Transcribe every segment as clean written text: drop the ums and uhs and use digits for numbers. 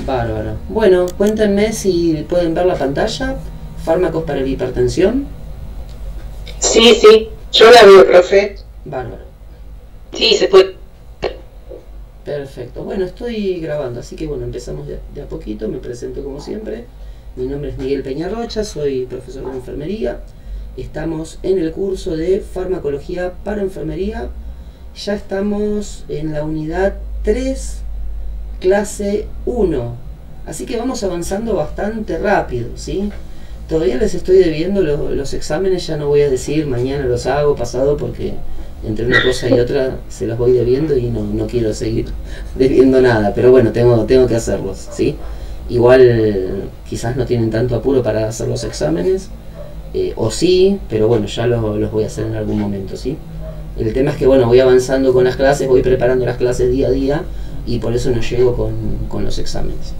Bárbaro. Bueno, cuéntenme si pueden ver la pantalla. Fármacos para la hipertensión. Sí, sí, yo la veo, profe. Bárbaro. Sí, se puede. Perfecto. Bueno, estoy grabando, así que bueno, empezamos de a poquito. Me presento como siempre. Mi nombre es Miguel Peñarrocha, soy profesor de enfermería. Estamos en el curso de farmacología para enfermería. Ya estamos en la unidad 3, clase 1. Así que vamos avanzando bastante rápido, ¿sí? Todavía les estoy debiendo los exámenes, ya no voy a decir mañana los hago, pasado, porque entre una cosa y otra se los voy debiendo y no quiero seguir debiendo nada. Pero bueno, tengo que hacerlos, ¿sí? Igual quizás no tienen tanto apuro para hacer los exámenes, o sí, pero bueno, ya los voy a hacer en algún momento, ¿sí? El tema es que bueno, voy avanzando con las clases, voy preparando las clases día a día y por eso no llego con los exámenes.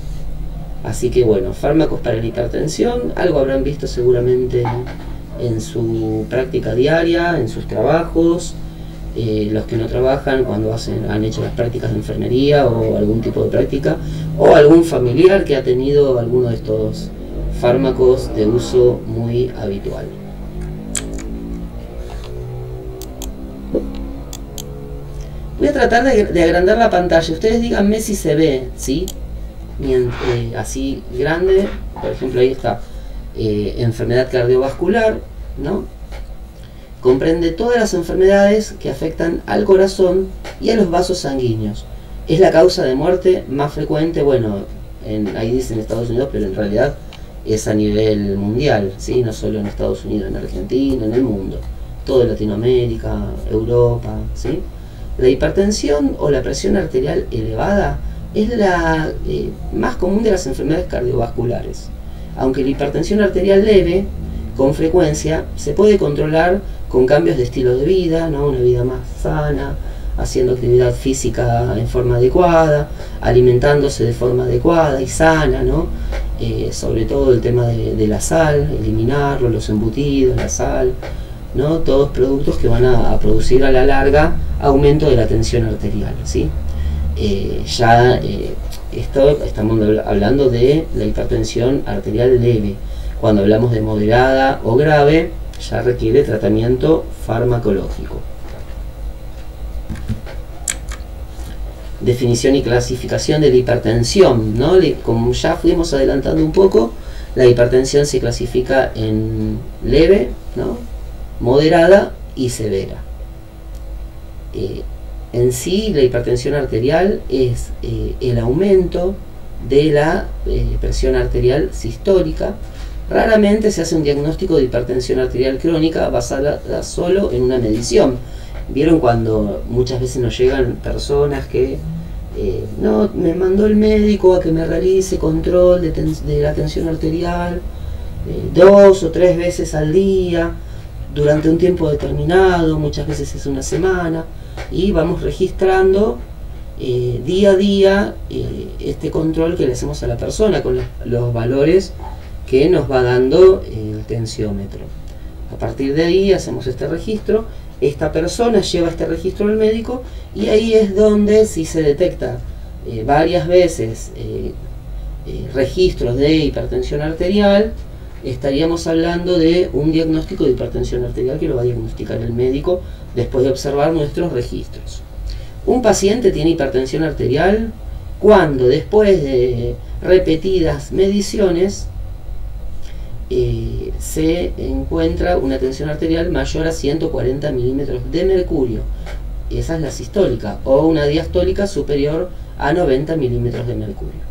Así que bueno, fármacos para la hipertensión, algo habrán visto seguramente en su práctica diaria, en sus trabajos. Los que no trabajan, cuando han hecho las prácticas de enfermería o algún tipo de práctica, o algún familiar que ha tenido alguno de estos fármacos de uso muy habitual. Voy a tratar de agrandar la pantalla. Ustedes díganme si se ve, ¿sí? Así grande. Por ejemplo, ahí está. Enfermedad cardiovascular, ¿no? Comprende todas las enfermedades que afectan al corazón y a los vasos sanguíneos. Es la causa de muerte más frecuente, bueno, ahí dicen Estados Unidos, pero en realidad es a nivel mundial, ¿sí? No solo en Estados Unidos, en Argentina, en el mundo. Toda Latinoamérica, Europa, ¿sí? La hipertensión o la presión arterial elevada es la más común de las enfermedades cardiovasculares. Aunque la hipertensión arterial leve, con frecuencia, se puede controlar con cambios de estilo de vida, ¿no? Una vida más sana, haciendo actividad física en forma adecuada, alimentándose de forma adecuada y sana, ¿no? Sobre todo el tema de la sal, eliminarlo, los embutidos, la sal, ¿no? Todos productos que van a producir a la larga aumento de la tensión arterial, ¿sí? Estamos hablando de la hipertensión arterial leve. Cuando hablamos de moderada o grave, ya requiere tratamiento farmacológico. Definición y clasificación de la hipertensión, ¿no? Como ya fuimos adelantando un poco, la hipertensión se clasifica en leve, ¿no? Moderada y severa. En sí, la hipertensión arterial es el aumento de la presión arterial sistólica. Raramente se hace un diagnóstico de hipertensión arterial crónica basada solo en una medición. ¿Vieron cuando muchas veces nos llegan personas que no, me mandó el médico a que me realice control de la tensión arterial 2 o 3 veces al día durante un tiempo determinado, muchas veces es una semana, y vamos registrando día a día este control que le hacemos a la persona con los valores que nos va dando el tensiómetro. A partir de ahí hacemos este registro, esta persona lleva este registro al médico y ahí es donde, si se detecta varias veces registros de hipertensión arterial, estaríamos hablando de un diagnóstico de hipertensión arterial que lo va a diagnosticar el médico después de observar nuestros registros. Un paciente tiene hipertensión arterial cuando después de repetidas mediciones se encuentra una tensión arterial mayor a 140 milímetros de mercurio. Esa es la sistólica, o una diastólica superior a 90 milímetros de mercurio.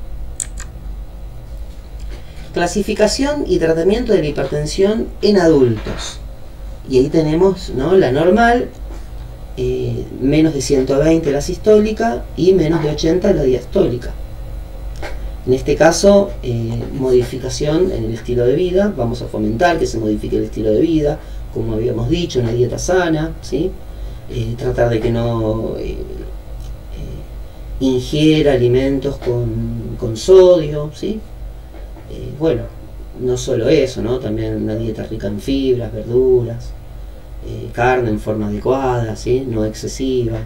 Clasificación y tratamiento de la hipertensión en adultos. Y ahí tenemos, ¿no?, la normal, menos de 120 la sistólica y menos de 80 la diastólica. En este caso, modificación en el estilo de vida. Vamos a fomentar que se modifique el estilo de vida, como habíamos dicho, una dieta sana, ¿sí? Tratar de que no ingiera alimentos con sodio, ¿sí? Bueno, no solo eso, ¿no? También una dieta rica en fibras, verduras, carne en forma adecuada, ¿sí? No excesiva.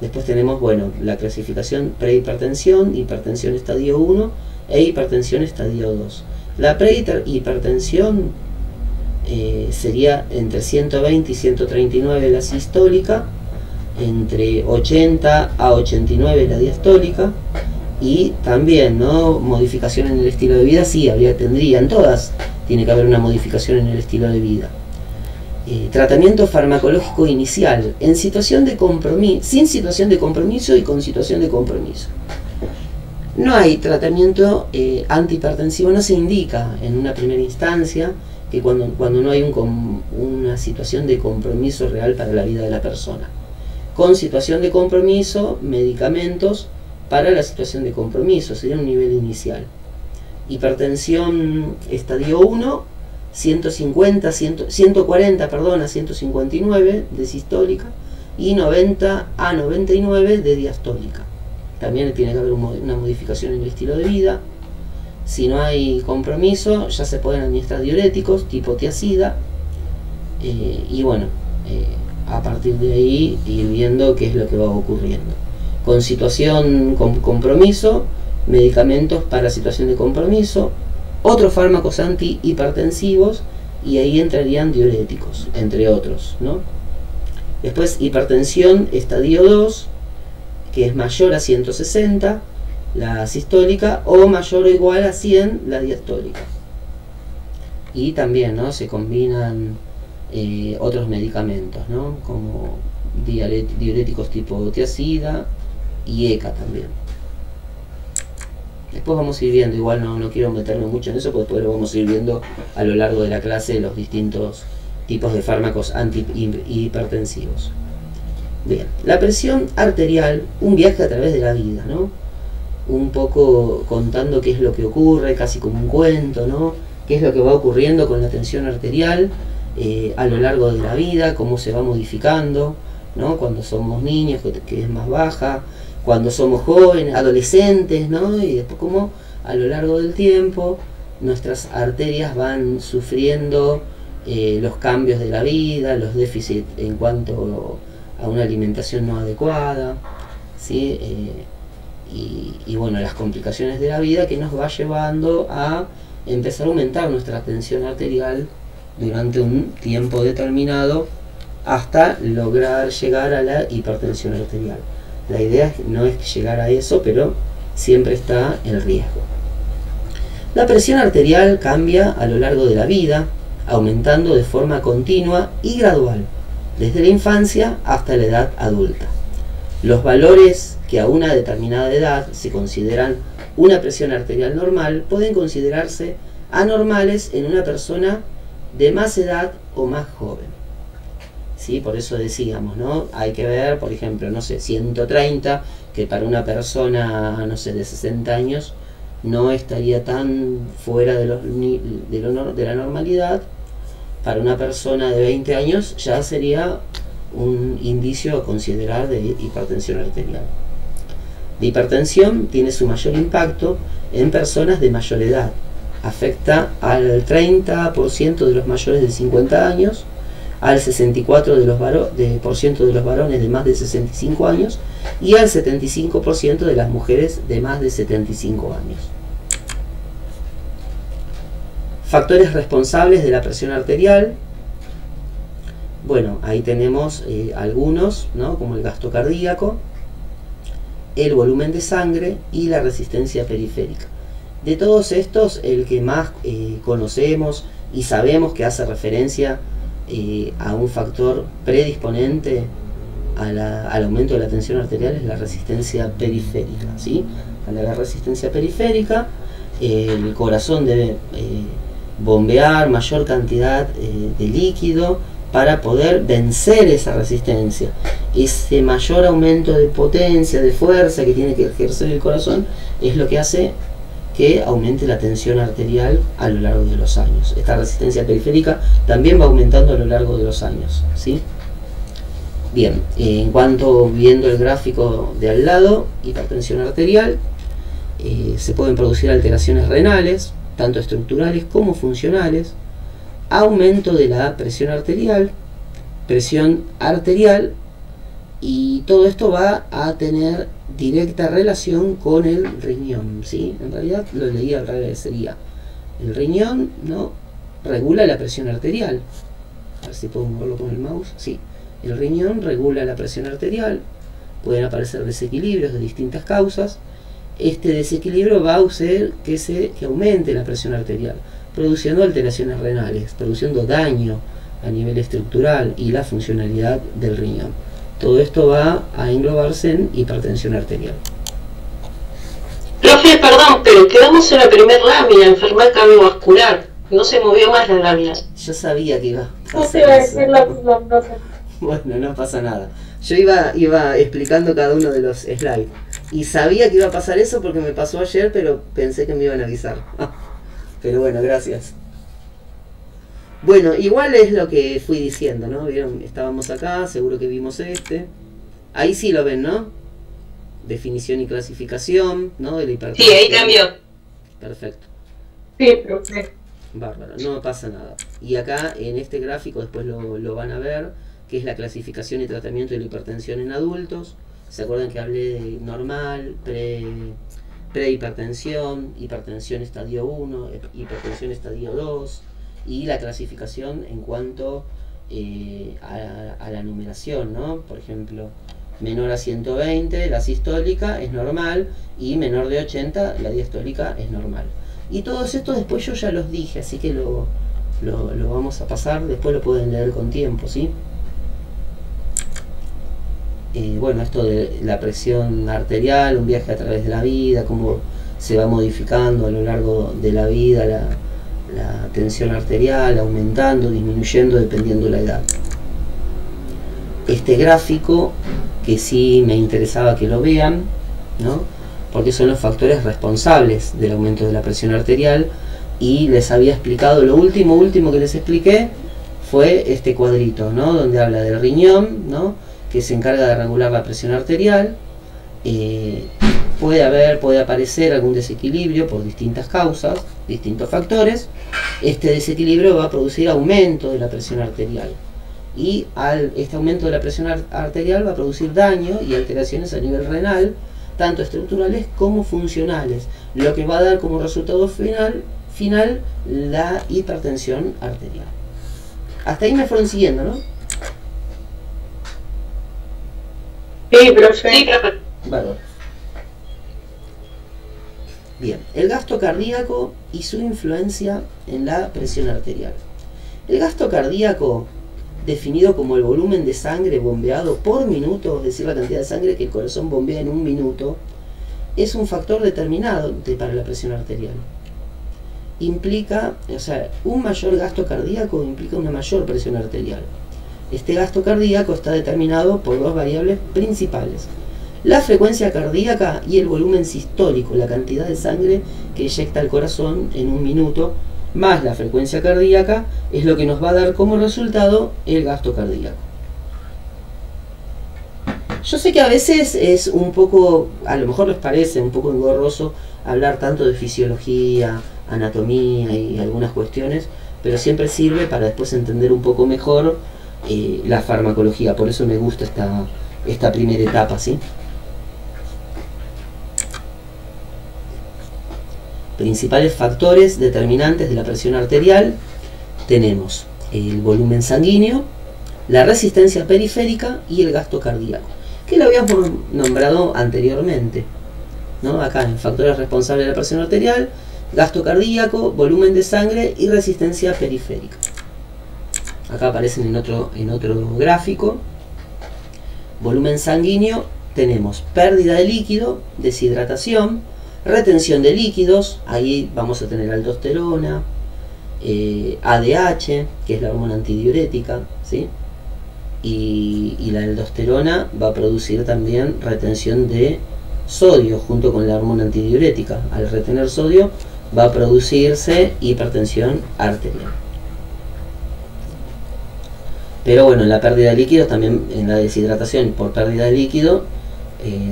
Después tenemos, bueno, la clasificación prehipertensión, hipertensión estadio 1 e hipertensión estadio 2. La prehipertensión sería entre 120 y 139 la sistólica, entre 80 a 89 la diastólica, y también, ¿no?, modificación en el estilo de vida. Sí, tendrían todas, tiene que haber una modificación en el estilo de vida. Tratamiento farmacológico inicial en situación de compromiso, sin situación de compromiso y con situación de compromiso. No hay tratamiento antihipertensivo, no se indica en una primera instancia que cuando no hay una situación de compromiso real para la vida de la persona. Con situación de compromiso, medicamentos para la situación de compromiso, sería un nivel inicial. Hipertensión estadio 1, 140 a 159 de sistólica y 90 a 99 de diastólica. También tiene que haber una modificación en el estilo de vida. Si no hay compromiso, ya se pueden administrar diuréticos tipo tiazida, y bueno, a partir de ahí ir viendo qué es lo que va ocurriendo. Con situación con compromiso, medicamentos para situación de compromiso, otros fármacos antihipertensivos, y ahí entrarían diuréticos, entre otros, ¿no? Después hipertensión estadio 2, que es mayor a 160 la sistólica, o mayor o igual a 100 la diastólica. Y también, ¿no?, se combinan otros medicamentos, ¿no?, como diuréticos tipo tiazida y ECA también. Después vamos a ir viendo, igual no quiero meterme mucho en eso, porque después lo vamos a ir viendo a lo largo de la clase, los distintos tipos de fármacos antihipertensivos. Bien, la presión arterial, un viaje a través de la vida, ¿no? Un poco contando qué es lo que ocurre, casi como un cuento, ¿no? Qué es lo que va ocurriendo con la tensión arterial a lo largo de la vida, cómo se va modificando, ¿no? Cuando somos niños, que es más baja, cuando somos jóvenes, adolescentes, ¿no? Y después cómo a lo largo del tiempo nuestras arterias van sufriendo los cambios de la vida, los déficits en cuanto a una alimentación no adecuada, ¿sí? Y bueno, las complicaciones de la vida, que nos va llevando a empezar a aumentar nuestra tensión arterial durante un tiempo determinado hasta lograr llegar a la hipertensión arterial. La idea no es llegar a eso, pero siempre está el riesgo. La presión arterial cambia a lo largo de la vida, aumentando de forma continua y gradual, desde la infancia hasta la edad adulta. Los valores que a una determinada edad se consideran una presión arterial normal pueden considerarse anormales en una persona de más edad o más joven. ¿Sí? Por eso decíamos, ¿no? Hay que ver, por ejemplo, no sé, 130, que para una persona, no sé, de 60 años no estaría tan fuera de la normalidad. Para una persona de 20 años ya sería un indicio a considerar de hipertensión arterial. La hipertensión tiene su mayor impacto en personas de mayor edad. Afecta al 30% de los mayores de 50 años, al 64% de los varones de más de 65 años y al 75% de las mujeres de más de 75 años. Factores responsables de la presión arterial. Bueno, ahí tenemos algunos, ¿no?, como el gasto cardíaco, el volumen de sangre y la resistencia periférica. De todos estos, el que más conocemos y sabemos que hace referencia a un factor predisponente al aumento de la tensión arterial es la resistencia periférica, ¿sí? A la resistencia periférica, el corazón debe bombear mayor cantidad de líquido para poder vencer esa resistencia. Ese mayor aumento de potencia, de fuerza que tiene que ejercer el corazón es lo que hace que aumente la tensión arterial a lo largo de los años. Esta resistencia periférica también va aumentando a lo largo de los años, ¿sí? Bien, en cuanto viendo el gráfico de al lado, hipertensión arterial, se pueden producir alteraciones renales, tanto estructurales como funcionales, aumento de la presión arterial Y todo esto va a tener directa relación con el riñón, ¿sí? En realidad lo leí al revés, sería el riñón, ¿no? Regula la presión arterial. A ver si puedo moverlo con el mouse. Sí, el riñón regula la presión arterial. Pueden aparecer desequilibrios de distintas causas. Este desequilibrio va a hacer que aumente la presión arterial, produciendo alteraciones renales, produciendo daño a nivel estructural y la funcionalidad del riñón. Todo esto va a englobarse en hipertensión arterial. Profe, perdón, pero quedamos en la primera lámina, enfermedad cardiovascular. No se movió más la lámina. Yo sabía que iba a No pasar te iba a eso. decir lo mismo, profe. Bueno, no pasa nada. Yo iba explicando cada uno de los slides. Y sabía que iba a pasar eso porque me pasó ayer, pero pensé que me iban a avisar. Pero bueno, gracias. Bueno, igual es lo que fui diciendo, ¿no? ¿Vieron? Estábamos acá, seguro que vimos este. Ahí sí lo ven, ¿no? Definición y clasificación, ¿no? De la hipertensión. Sí, ahí cambió. Perfecto. Sí, profe. Bárbaro, no pasa nada. Y acá en este gráfico después lo van a ver, que es la clasificación y tratamiento de la hipertensión en adultos. ¿Se acuerdan que hablé de normal, prehipertensión, hipertensión estadio 1, hipertensión estadio 2 y la clasificación en cuanto a la numeración, ¿no? Por ejemplo, menor a 120 la sistólica es normal y menor de 80 la diastólica es normal. Y todos estos después yo ya los dije, así que lo vamos a pasar, después lo pueden leer con tiempo, ¿sí? Bueno, esto de la presión arterial, un viaje a través de la vida, cómo se va modificando a lo largo de la vida la tensión arterial, aumentando, disminuyendo dependiendo de la edad. Este gráfico, que sí me interesaba que lo vean, ¿no? Porque son los factores responsables del aumento de la presión arterial, y les había explicado, lo último que les expliqué fue este cuadrito, ¿no? Donde habla del riñón, ¿no? Que se encarga de regular la presión arterial. Puede aparecer algún desequilibrio por distintas causas, distintos factores. Este desequilibrio va a producir aumento de la presión arterial, y este aumento de la presión arterial va a producir daño y alteraciones a nivel renal, tanto estructurales como funcionales, lo que va a dar como resultado final la hipertensión arterial. Hasta ahí me fueron siguiendo, ¿no? Sí, profe. Sí, profe. Vale. Bien, el gasto cardíaco y su influencia en la presión arterial. El gasto cardíaco, definido como el volumen de sangre bombeado por minuto, es decir, la cantidad de sangre que el corazón bombea en un minuto, es un factor determinante para la presión arterial. Implica, o sea, un mayor gasto cardíaco implica una mayor presión arterial. Este gasto cardíaco está determinado por dos variables principales: la frecuencia cardíaca y el volumen sistólico, la cantidad de sangre que eyecta el corazón en un minuto, más la frecuencia cardíaca, es lo que nos va a dar como resultado el gasto cardíaco. Yo sé que a veces es un poco, a lo mejor les parece un poco engorroso hablar tanto de fisiología, anatomía y algunas cuestiones, pero siempre sirve para después entender un poco mejor la farmacología. Por eso me gusta esta primera etapa, ¿sí? Principales factores determinantes de la presión arterial: tenemos el volumen sanguíneo, la resistencia periférica y el gasto cardíaco, que lo habíamos nombrado anteriormente, ¿no? Acá en factores responsables de la presión arterial: gasto cardíaco, volumen de sangre y resistencia periférica. Acá aparecen en otro gráfico. Volumen sanguíneo, tenemos pérdida de líquido, deshidratación, retención de líquidos, ahí vamos a tener aldosterona, ADH, que es la hormona antidiurética, ¿sí? Y la aldosterona va a producir también retención de sodio junto con la hormona antidiurética. Al retener sodio va a producirse hipertensión arterial. Pero bueno, en la pérdida de líquidos, también en la deshidratación por pérdida de líquido,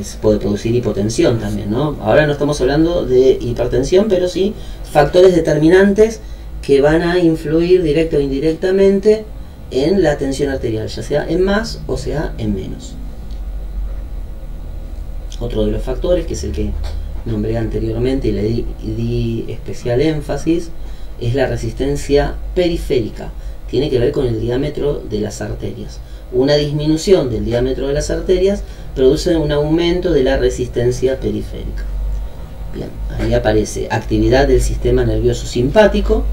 se puede producir hipotensión también, ¿no? Ahora no estamos hablando de hipertensión, pero sí factores determinantes que van a influir directa o indirectamente en la tensión arterial, ya sea en más o sea en menos. Otro de los factores, que es el que nombré anteriormente y le di especial énfasis, es la resistencia periférica. Tiene que ver con el diámetro de las arterias. Una disminución del diámetro de las arterias produce un aumento de la resistencia periférica. Bien, ahí aparece actividad del sistema nervioso simpático,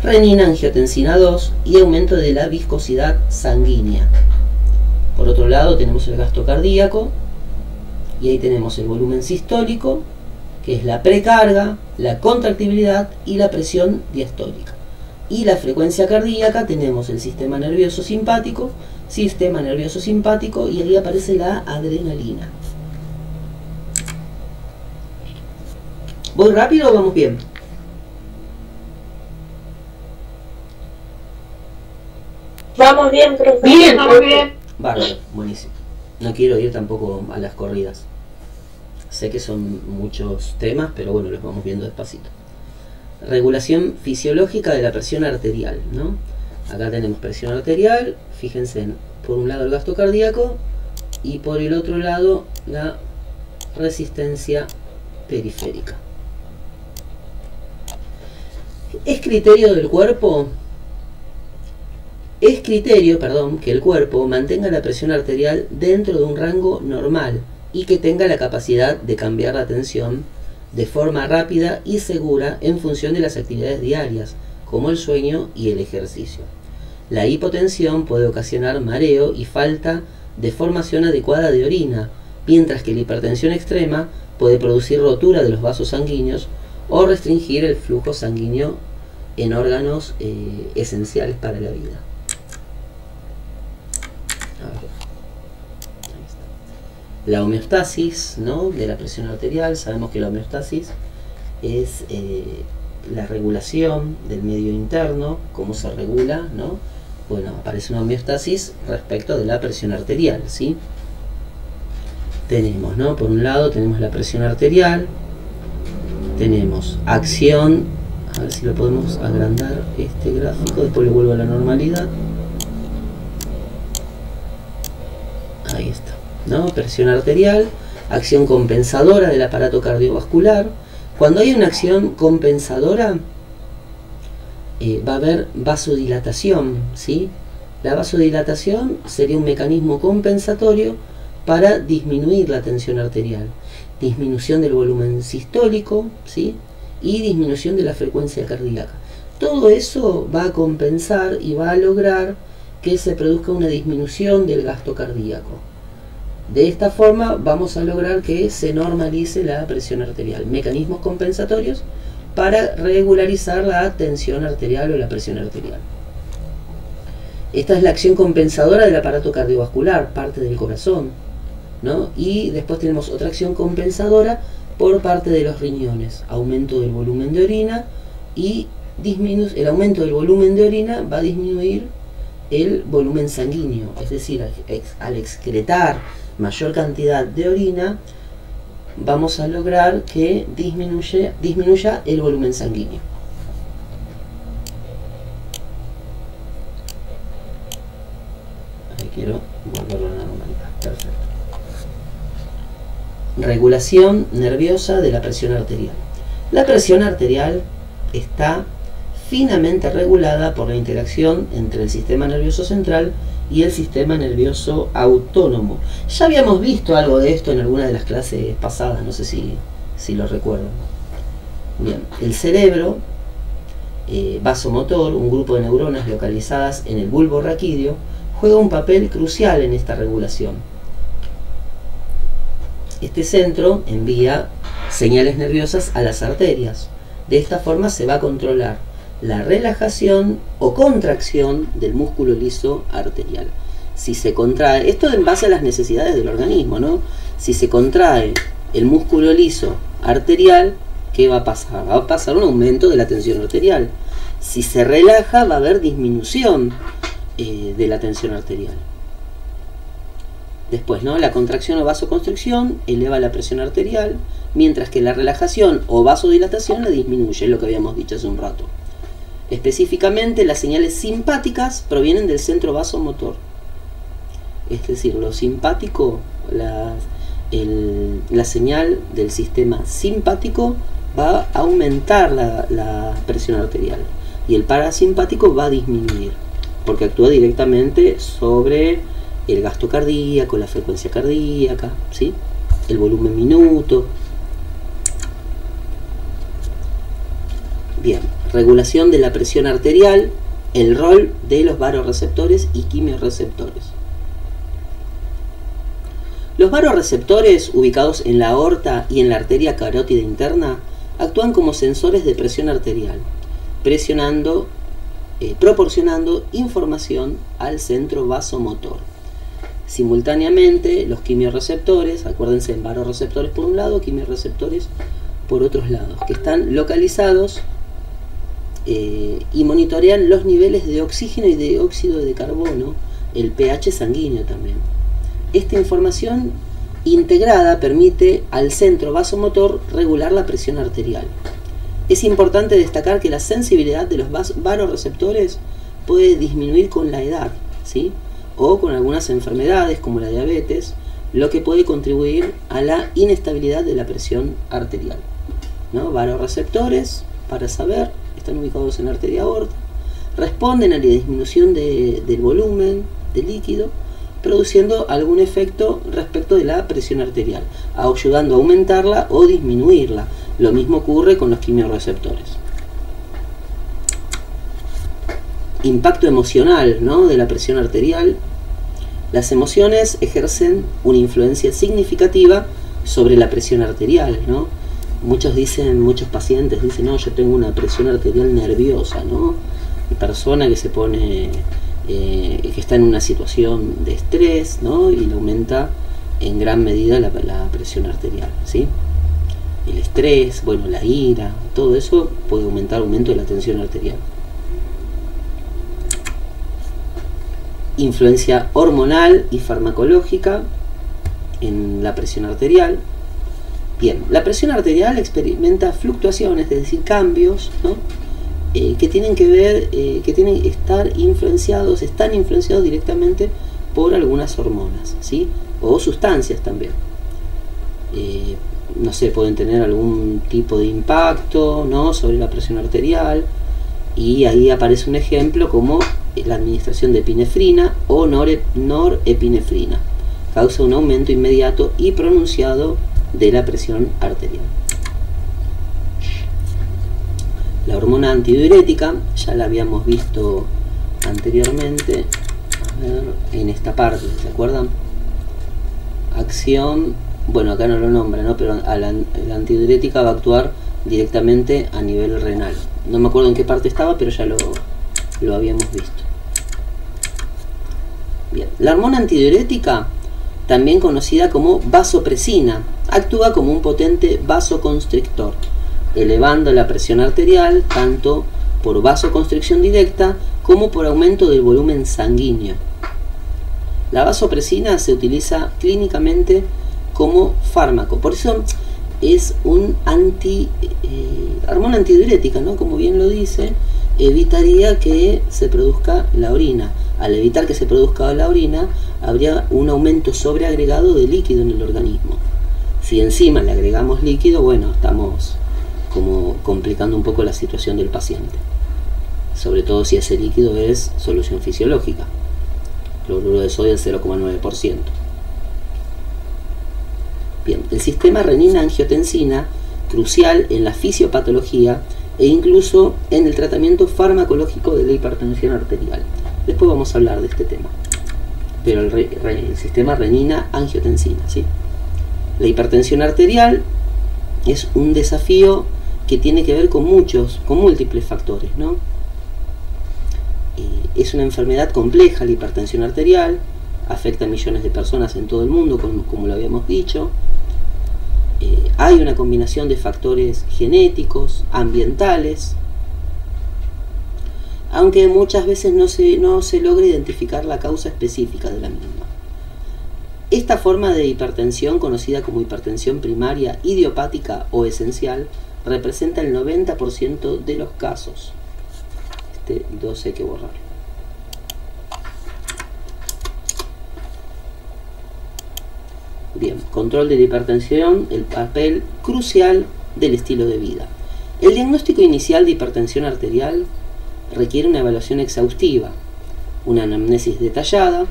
renina-angiotensina 2 y aumento de la viscosidad sanguínea. Por otro lado tenemos el gasto cardíaco, y ahí tenemos el volumen sistólico, que es la precarga, la contractibilidad y la presión diastólica. Y la frecuencia cardíaca tenemos el sistema nervioso simpático, y ahí aparece la adrenalina. ¿Voy rápido o vamos bien? Vamos bien, profe. Bien, muy bien. Bárbaro, buenísimo. No quiero ir tampoco a las corridas. Sé que son muchos temas, pero bueno, los vamos viendo despacito. Regulación fisiológica de la presión arterial, ¿no? Acá tenemos presión arterial, fíjense, por un lado el gasto cardíaco y por el otro lado la resistencia periférica. Es criterio del cuerpo, que el cuerpo mantenga la presión arterial dentro de un rango normal y que tenga la capacidad de cambiar la tensión de forma rápida y segura en función de las actividades diarias, como el sueño y el ejercicio. La hipotensión puede ocasionar mareo y falta de formación adecuada de orina, mientras que la hipertensión extrema puede producir rotura de los vasos sanguíneos o restringir el flujo sanguíneo en órganos esenciales para la vida. La homeostasis, ¿no?, de la presión arterial. Sabemos que la homeostasis es la regulación del medio interno, cómo se regula, ¿no? Bueno, aparece una homeostasis respecto de la presión arterial, ¿sí? Tenemos, ¿no?, por un lado tenemos la presión arterial, tenemos acción, a ver si lo podemos agrandar este gráfico, después lo vuelvo a la normalidad. Ahí está, ¿no? Presión arterial, acción compensadora del aparato cardiovascular. Cuando hay una acción compensadora, va a haber vasodilatación, ¿sí? La vasodilatación sería un mecanismo compensatorio para disminuir la tensión arterial, disminución del volumen sistólico, ¿sí?, y disminución de la frecuencia cardíaca. Todo eso va a compensar y va a lograr que se produzca una disminución del gasto cardíaco. De esta forma vamos a lograr que se normalice la presión arterial. Mecanismos compensatorios para regularizar la tensión arterial o la presión arterial. Esta es la acción compensadora del aparato cardiovascular, parte del corazón, ¿no? Y después tenemos otra acción compensadora por parte de los riñones, aumento del volumen de orina, y el aumento del volumen de orina va a disminuir el volumen sanguíneo, es decir, al excretar mayor cantidad de orina vamos a lograr que disminuya el volumen sanguíneo. Ahí quiero volverlo a la normalidad. Perfecto. Regulación nerviosa de la presión arterial. La presión arterial está finamente regulada por la interacción entre el sistema nervioso central y el sistema nervioso autónomo. Ya habíamos visto algo de esto en alguna de las clases pasadas, no sé si lo recuerdan. Bien, el cerebro vasomotor, un grupo de neuronas localizadas en el bulbo raquídeo, juega un papel crucial en esta regulación. Este centro envía señales nerviosas a las arterias. De esta forma se va a controlar la relajación o contracción del músculo liso arterial. Si se contrae, esto en base a las necesidades del organismo, ¿no? Si se contrae el músculo liso arterial, ¿qué va a pasar? Va a pasar un aumento de la tensión arterial. Si se relaja, va a haber disminución de la tensión arterial. Después, ¿no?, la contracción o vasoconstricción eleva la presión arterial, mientras que la relajación o vasodilatación la disminuye, lo que habíamos dicho hace un rato. Específicamente, las señales simpáticas provienen del centro vasomotor. Es decir, lo simpático, la señal del sistema simpático va a aumentar la presión arterial y el parasimpático va a disminuir, porque actúa directamente sobre el gasto cardíaco, la frecuencia cardíaca, ¿sí? El volumen minuto. Bien, regulación de la presión arterial, el rol de los vasoreceptores y quimiorreceptores. Los vasoreceptores, ubicados en la aorta y en la arteria carótida interna, actúan como sensores de presión arterial, proporcionando información al centro vasomotor. Simultáneamente, los quimiorreceptores, acuérdense, en vasoreceptores por un lado, quimiorreceptores por otros lados, que están localizados y monitorean los niveles de oxígeno y de dióxido de carbono, el pH sanguíneo también. Esta información integrada permite al centro vasomotor regular la presión arterial. Es importante destacar que la sensibilidad de los vasoreceptores puede disminuir con la edad, ¿sí? O con algunas enfermedades como la diabetes, lo que puede contribuir a la inestabilidad de la presión arterial, ¿no? Vasoreceptores, para saber, están ubicados en la arteria aorta, responden a la disminución del volumen del líquido, produciendo algún efecto respecto de la presión arterial, ayudando a aumentarla o disminuirla. Lo mismo ocurre con los quimiorreceptores. Impacto emocional, ¿no?, de la presión arterial. Las emociones ejercen una influencia significativa sobre la presión arterial, ¿no? Muchos pacientes dicen, no, yo tengo una presión arterial nerviosa, ¿no? Persona que se pone, que está en una situación de estrés, ¿no? Y le aumenta en gran medida la presión arterial, ¿sí? El estrés, bueno, la ira, todo eso puede aumentar aumento de la tensión arterial. Influencia hormonal y farmacológica en la presión arterial. Bien, la presión arterial experimenta fluctuaciones, es decir, cambios, ¿no?, que tienen que ver, que tienen que están influenciados directamente por algunas hormonas, ¿sí? O sustancias también. No sé, pueden tener algún tipo de impacto, ¿no?, sobre la presión arterial, y ahí aparece un ejemplo como la administración de epinefrina o norepinefrina. Causa un aumento inmediato y pronunciado de la presión arterial. La hormona antidiurética, ya la habíamos visto anteriormente, a ver, en esta parte, ¿se acuerdan? Acción, bueno, acá no lo nombra, ¿no?, pero la antidiurética va a actuar directamente a nivel renal. No me acuerdo en qué parte estaba, pero ya lo habíamos visto. Bien, la hormona antidiurética, también conocida como vasopresina, actúa como un potente vasoconstrictor, elevando la presión arterial tanto por vasoconstricción directa como por aumento del volumen sanguíneo. La vasopresina se utiliza clínicamente como fármaco, por eso es un hormona antidiurética, ¿no?, como bien lo dice, evitaría que se produzca la orina. Al evitar que se produzca la orina, habría un aumento sobreagregado de líquido en el organismo. Si encima le agregamos líquido, bueno, estamos como complicando un poco la situación del paciente, sobre todo si ese líquido es solución fisiológica, cloruro de sodio al 0,9%. Bien, el sistema renina-angiotensina, crucial en la fisiopatología e incluso en el tratamiento farmacológico de la hipertensión arterial. Después vamos a hablar de este tema, pero el sistema renina-angiotensina, ¿sí? La hipertensión arterial es un desafío que tiene que ver con múltiples factores, ¿no? Es una enfermedad compleja, la hipertensión arterial, afecta a millones de personas en todo el mundo, como lo habíamos dicho. Hay una combinación de factores genéticos, ambientales, aunque muchas veces no se logra identificar la causa específica de la misma. Esta forma de hipertensión, conocida como hipertensión primaria, idiopática o esencial, representa el 90% de los casos. Este 12 hay que borrarlo. Bien, control de la hipertensión, el papel crucial del estilo de vida. El diagnóstico inicial de hipertensión arterial requiere una evaluación exhaustiva, una anamnesis detallada,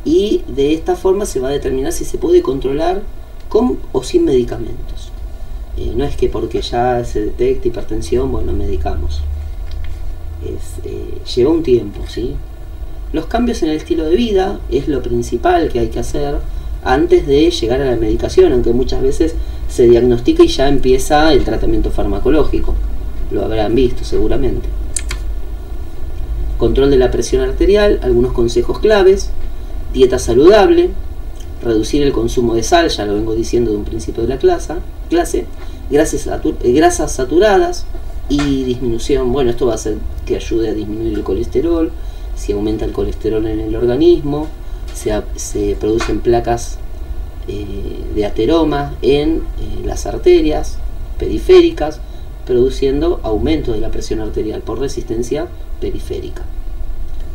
y de esta forma se va a determinar si se puede controlar con o sin medicamentos. No es que porque ya se detecta hipertensión, bueno, medicamos. Lleva un tiempo, ¿sí? Los cambios en el estilo de vida es lo principal que hay que hacer antes de llegar a la medicación, aunque muchas veces se diagnostica y ya empieza el tratamiento farmacológico. Lo habrán visto seguramente. Control de la presión arterial, algunos consejos claves: dieta saludable, reducir el consumo de sal, ya lo vengo diciendo de un principio de la clase, grasas saturadas y disminución, bueno, esto va a hacer que ayude a disminuir el colesterol. Si aumenta el colesterol en el organismo, se producen placas de ateroma en las arterias periféricas, produciendo aumento de la presión arterial por resistencia periférica.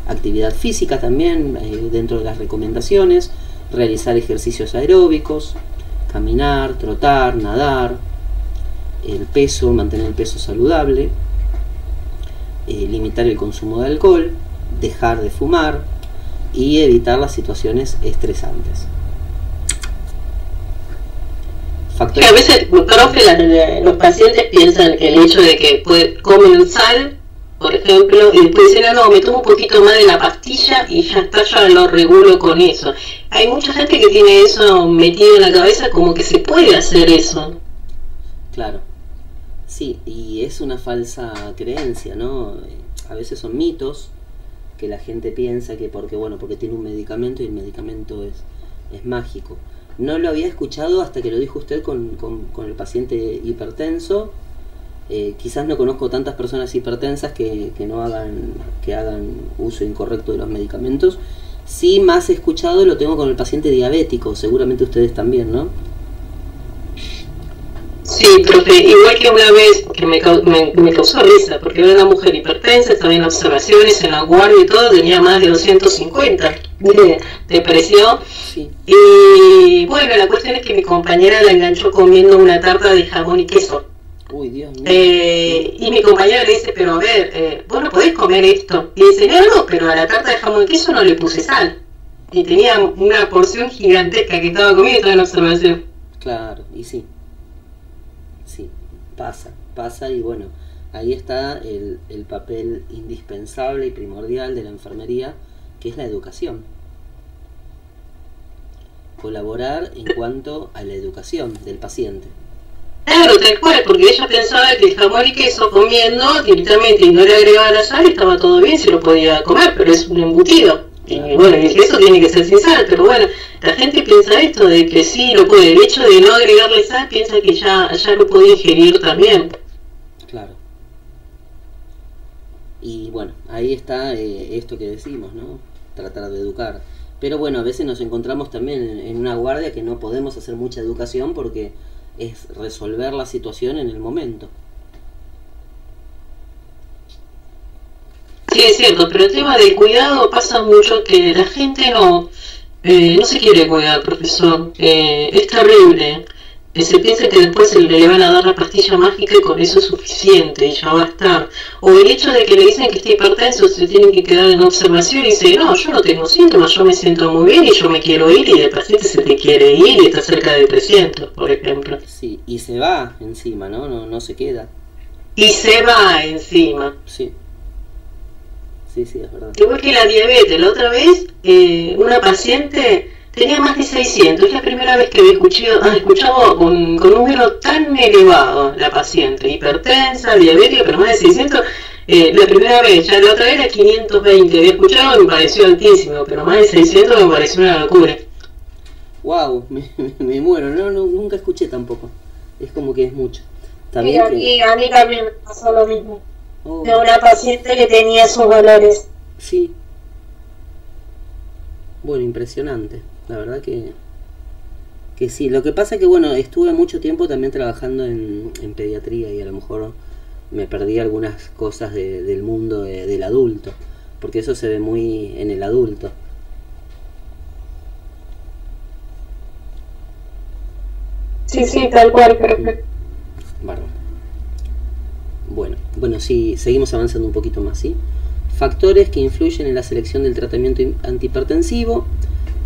Actividad física también, dentro de las recomendaciones: realizar ejercicios aeróbicos, caminar, trotar, nadar. El peso, mantener el peso saludable, limitar el consumo de alcohol, dejar de fumar y evitar las situaciones estresantes. A veces, profe, los pacientes piensan que el hecho de que comen sal, por ejemplo, y después dicen, no, me tomo un poquito más de la pastilla y ya está, ya lo regulo con eso. Hay mucha gente que tiene eso metido en la cabeza, como que se puede hacer eso. Claro, sí, y es una falsa creencia, ¿no? A veces son mitos que la gente piensa que porque tiene un medicamento y el medicamento es mágico. No lo había escuchado hasta que lo dijo usted con el paciente hipertenso. Quizás no conozco tantas personas hipertensas que hagan uso incorrecto de los medicamentos. Sí, más escuchado lo tengo con el paciente diabético, seguramente ustedes también, ¿no? Sí, profe, igual que una vez que me causó risa, porque era una mujer hipertensa, estaba en observaciones, en la guardia y todo, tenía más de 250 de presión. Sí. Y bueno, la cuestión es que mi compañera la enganchó comiendo una tarta de jamón y queso. Uy, Dios mío. Y mi compañera le dice, pero a ver, vos no podés comer esto. Y dice, no, pero a la tarta de jamón y queso no le puse sal. Y tenía una porción gigantesca que estaba comiendo y estaba en observación. Claro, y sí. Sí, pasa y bueno, ahí está el papel indispensable y primordial de la enfermería, que es la educación. Colaborar en cuanto a la educación del paciente. Claro, tal cual, porque ella pensaba que el jamón y queso comiendo directamente y no le agregaba la sal, estaba todo bien, se lo podía comer, pero es un embutido. Y bueno, y eso tiene que ser sin sal, pero bueno, la gente piensa esto de que sí lo puede, el hecho de no agregarle sal piensa que ya lo puede ingerir también. Claro. Y bueno, ahí está esto que decimos, ¿no? Tratar de educar. Pero bueno, a veces nos encontramos también en una guardia que no podemos hacer mucha educación porque es resolver la situación en el momento. Sí, es cierto, pero el tema del cuidado pasa mucho que la gente no se quiere cuidar, profesor. Es terrible. Se piensa que después le van a dar la pastilla mágica y con eso es suficiente y ya va a estar. O el hecho de que le dicen que está hipertenso, se tienen que quedar en observación y dice, no, yo no tengo síntomas, yo me siento muy bien y yo me quiero ir, y el paciente se te quiere ir y está cerca de 300, por ejemplo. Sí, y se va encima, ¿no? No se queda. Y se va encima. Sí. Sí, es verdad. Igual que la diabetes, la otra vez una paciente tenía más de 600, es la primera vez que había escuchado con un número tan elevado la paciente, hipertensa, diabética, pero más de 600, la primera vez, ya la otra vez era 520, había escuchado y me pareció altísimo, pero más de 600 me pareció una locura. Wow, me muero, nunca escuché tampoco, es como que es mucho. También y a mí también me pasó lo mismo. Oh. De una paciente que tenía esos valores. Sí. Bueno, impresionante. La verdad que sí. Lo que pasa es que, bueno, estuve mucho tiempo también trabajando en pediatría y a lo mejor me perdí algunas cosas del mundo del adulto. Porque eso se ve muy en el adulto. Sí, sí, tal cual, perfecto. Bárbaro. Bueno, sí, seguimos avanzando un poquito más, ¿sí? Factores que influyen en la selección del tratamiento antihipertensivo.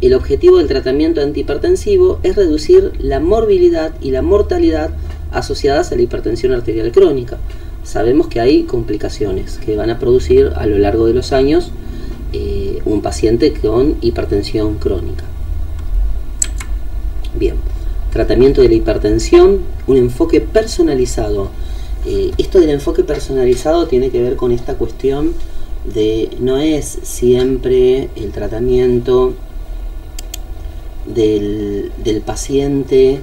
El objetivo del tratamiento antihipertensivo es reducir la morbilidad y la mortalidad asociadas a la hipertensión arterial crónica. Sabemos que hay complicaciones que van a producir a lo largo de los años un paciente con hipertensión crónica. Bien, tratamiento de la hipertensión, un enfoque personalizado. Esto del enfoque personalizado tiene que ver con esta cuestión de no es siempre el tratamiento del paciente,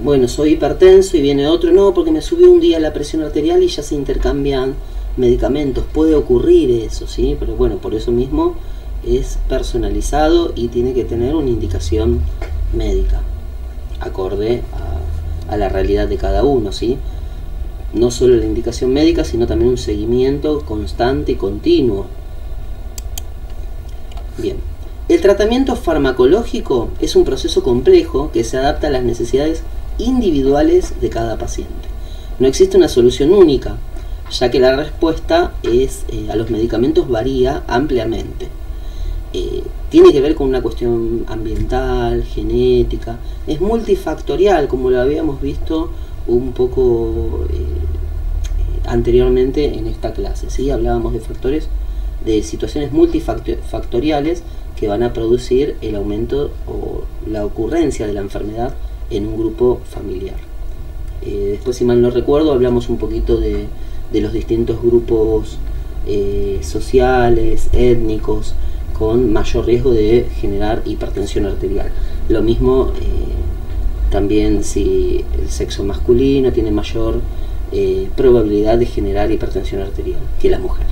bueno, soy hipertenso y viene otro, no, porque me subió un día la presión arterial y ya se intercambian medicamentos. Puede ocurrir eso, ¿sí? Pero bueno, por eso mismo es personalizado y tiene que tener una indicación médica acorde a la realidad de cada uno, ¿sí? No solo la indicación médica, sino también un seguimiento constante y continuo. Bien, el tratamiento farmacológico es un proceso complejo que se adapta a las necesidades individuales de cada paciente. No existe una solución única, ya que la respuesta a los medicamentos varía ampliamente. Tiene que ver con una cuestión ambiental, genética, es multifactorial, como lo habíamos visto un poco anteriormente en esta clase, ¿sí? Hablábamos de factores, de situaciones multifactoriales que van a producir el aumento o la ocurrencia de la enfermedad en un grupo familiar. Después, si mal no recuerdo, hablamos un poquito de los distintos grupos sociales, étnicos, con mayor riesgo de generar hipertensión arterial. Lo mismo también si el sexo masculino tiene mayor probabilidad de generar hipertensión arterial que la mujer.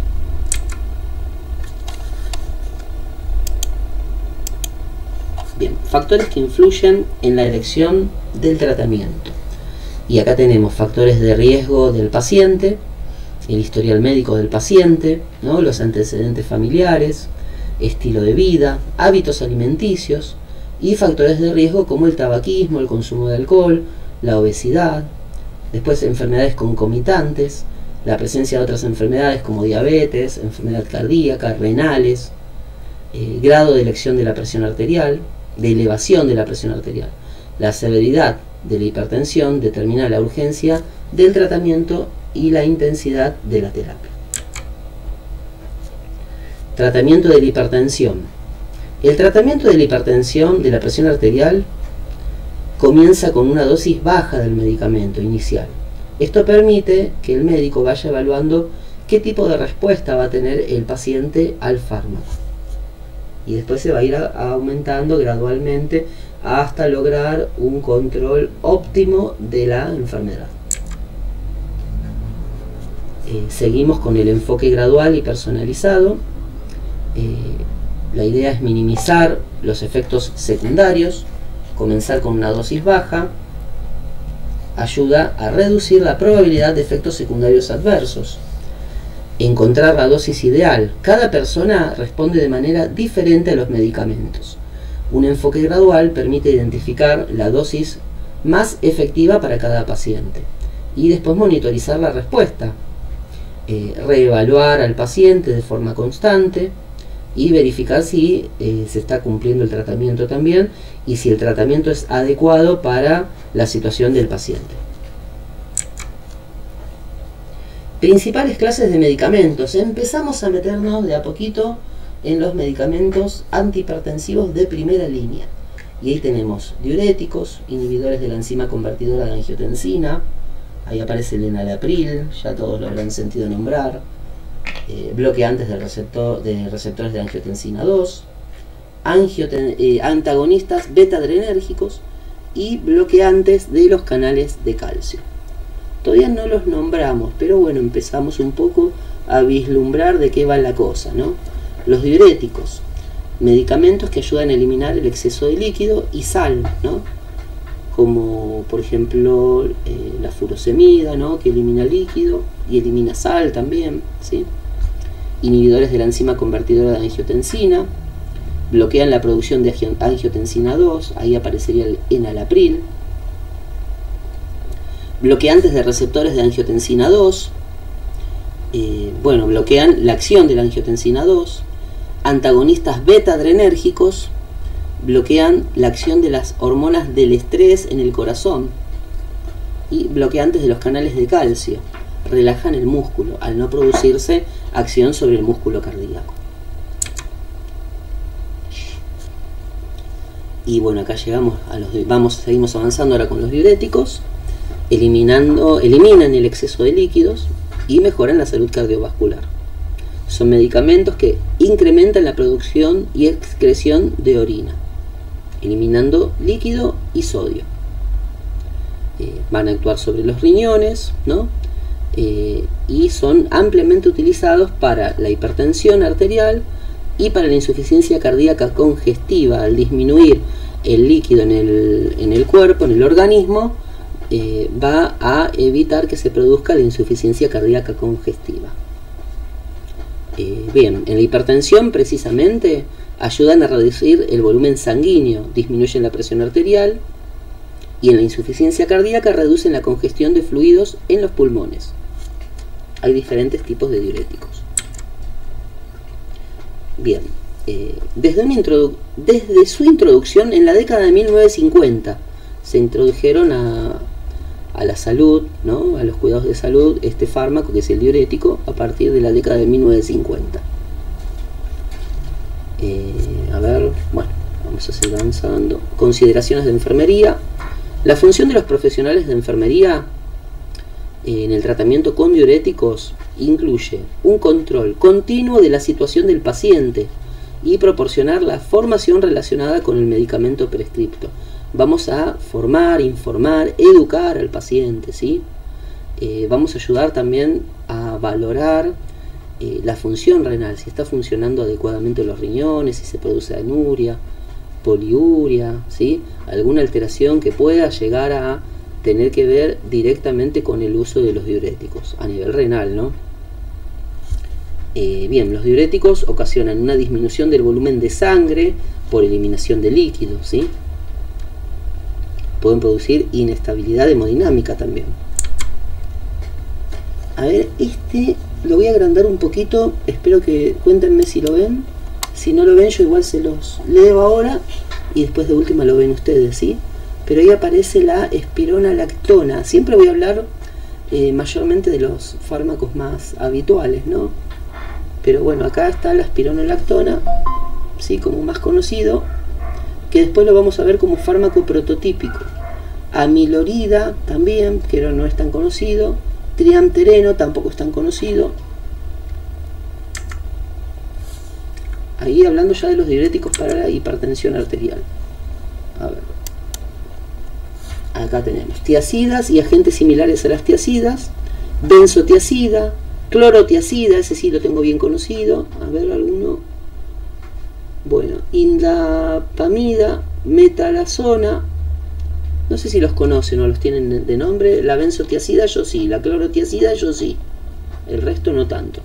Bien, factores que influyen en la elección del tratamiento. Y acá tenemos factores de riesgo del paciente, el historial médico del paciente, ¿no? Los antecedentes familiares, estilo de vida, hábitos alimenticios y factores de riesgo como el tabaquismo, el consumo de alcohol, la obesidad, después enfermedades concomitantes, la presencia de otras enfermedades como diabetes, enfermedad cardíaca, renales, grado de elección de la presión arterial, de elevación de la presión arterial. La severidad de la hipertensión determina la urgencia del tratamiento y la intensidad de la terapia. Tratamiento de la hipertensión. El tratamiento de la hipertensión de la presión arterial comienza con una dosis baja del medicamento inicial. Esto permite que el médico vaya evaluando qué tipo de respuesta va a tener el paciente al fármaco. Y después se va a ir aumentando gradualmente hasta lograr un control óptimo de la enfermedad. Seguimos con el enfoque gradual y personalizado. La idea es minimizar los efectos secundarios, comenzar con una dosis baja, ayuda a reducir la probabilidad de efectos secundarios adversos. Encontrar la dosis ideal. Cada persona responde de manera diferente a los medicamentos. Un enfoque gradual permite identificar la dosis más efectiva para cada paciente y después monitorizar la respuesta, reevaluar al paciente de forma constante y verificar si se está cumpliendo el tratamiento también y si el tratamiento es adecuado para la situación del paciente. Principales clases de medicamentos. Empezamos a meternos de a poquito en los medicamentos antihipertensivos de primera línea. Y ahí tenemos diuréticos, inhibidores de la enzima convertidora de angiotensina. Ahí aparece el enalapril, ya todos lo habrán sentido nombrar. Bloqueantes de receptores de angiotensina 2. Antagonistas beta-adrenérgicos y bloqueantes de los canales de calcio. Todavía no los nombramos, pero bueno, empezamos un poco a vislumbrar de qué va la cosa, ¿no? Los diuréticos, medicamentos que ayudan a eliminar el exceso de líquido y sal, ¿no? Como por ejemplo la furosemida, ¿no? Que elimina líquido y elimina sal también, ¿sí? Inhibidores de la enzima convertidora de angiotensina, bloquean la producción de angiotensina 2, ahí aparecería el enalapril. bloqueantes de receptores de angiotensina 2, bueno, bloquean la acción de la angiotensina 2, antagonistas beta-adrenérgicos, bloquean la acción de las hormonas del estrés en el corazón, y bloqueantes de los canales de calcio, relajan el músculo al no producirse acción sobre el músculo cardíaco. Y bueno, acá llegamos a seguimos avanzando ahora con los diuréticos. Eliminan el exceso de líquidos y mejoran la salud cardiovascular. Son medicamentos que incrementan la producción y excreción de orina, eliminando líquido y sodio. Van a actuar sobre los riñones, ¿no? Y son ampliamente utilizados para la hipertensión arterial y para la insuficiencia cardíaca congestiva. Al disminuir el líquido en el cuerpo, en el organismo, va a evitar que se produzca la insuficiencia cardíaca congestiva. Bien, en la hipertensión precisamente ayudan a reducir el volumen sanguíneo, disminuyen la presión arterial, y en la insuficiencia cardíaca reducen la congestión de fluidos en los pulmones. Hay diferentes tipos de diuréticos. Bien, desde su introducción en la década de 1950 se introdujeron a la salud, ¿no? A los cuidados de salud, este fármaco que es el diurético, a partir de la década de 1950. A ver, bueno, vamos a seguir avanzando. Consideraciones de enfermería. La función de los profesionales de enfermería en el tratamiento con diuréticos incluye un control continuo de la situación del paciente y proporcionar la formación relacionada con el medicamento prescripto. Vamos a formar, informar, educar al paciente, ¿sí? Vamos a ayudar también a valorar la función renal, si está funcionando adecuadamente los riñones, si se produce anuria, poliuria, ¿sí? Alguna alteración que pueda llegar a tener que ver directamente con el uso de los diuréticos a nivel renal, ¿no? Bien, los diuréticos ocasionan una disminución del volumen de sangre por eliminación de líquidos, ¿sí? Pueden producir inestabilidad hemodinámica también. A ver, lo voy a agrandar un poquito, espero que cuéntenme si lo ven. Si no lo ven, yo igual se los leo ahora y después de última lo ven ustedes, ¿sí? Pero ahí aparece la espironolactona. Siempre voy a hablar mayormente de los fármacos más habituales, ¿no? Pero bueno, acá está la espironolactona, ¿sí? Como más conocido, que después lo vamos a ver como fármaco prototípico. Amilorida también, que no es tan conocido. Triamtereno tampoco es tan conocido. Ahí hablando ya de los diuréticos para la hipertensión arterial. A ver. Acá tenemos tiacidas y agentes similares a las tiacidas. Benzotiacida, clorotiacida, ese sí lo tengo bien conocido. A ver, alguno. Bueno, indapamida, metalazona. No sé si los conocen o los tienen de nombre. La benzotiacida yo sí, la clorotiacida yo sí. El resto no tanto.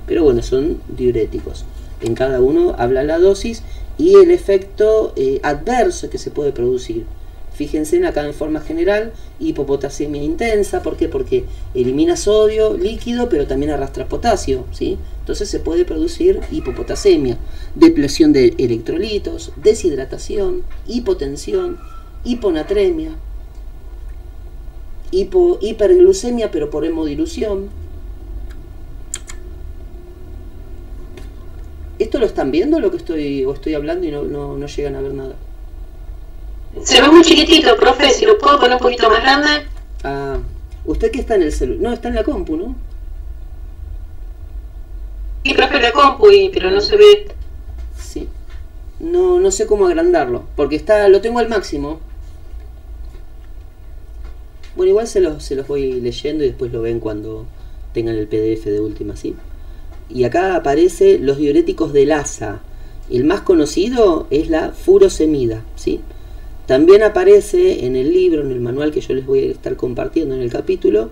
Pero bueno, son diuréticos. En cada uno habla la dosis y el efecto adverso que se puede producir. Fíjense acá en forma general, hipopotasemia intensa. ¿Por qué? Porque elimina sodio líquido, pero también arrastra potasio, ¿sí? Entonces se puede producir hipopotasemia, depresión de electrolitos, deshidratación, hipotensión, hiponatremia, hiperglucemia, pero por hemodilución. ¿Esto lo están viendo lo que estoy hablando y no llegan a ver nada? Se ve muy chiquitito, profe, si lo puedo poner un poquito más grande. Ah, usted que está en el celular. No, está en la compu, ¿no? Sí, profe, la compu, pero no se ve. Sí. No sé cómo agrandarlo, porque lo tengo al máximo. Bueno, igual se los voy leyendo y después lo ven cuando tengan el PDF de última, ¿sí? Y acá aparece los diuréticos de Lassa. El más conocido es la furosemida, ¿sí? También aparece en el libro, en el manual que yo les voy a estar compartiendo en el capítulo,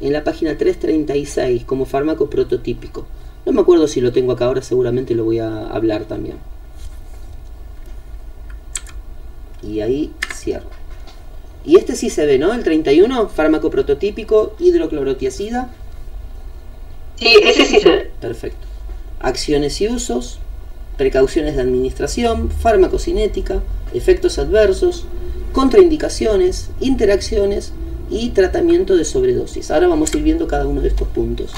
en la página 336 como fármaco prototípico. No me acuerdo si lo tengo acá ahora, seguramente lo voy a hablar también. Y ahí cierro. Y este sí se ve, ¿no? El 31, fármaco prototípico, hidroclorotiazida. Sí, ese sí se ve. Perfecto. Acciones y usos, precauciones de administración, farmacocinética, efectos adversos, contraindicaciones, interacciones y tratamiento de sobredosis. Ahora vamos a ir viendo cada uno de estos puntos.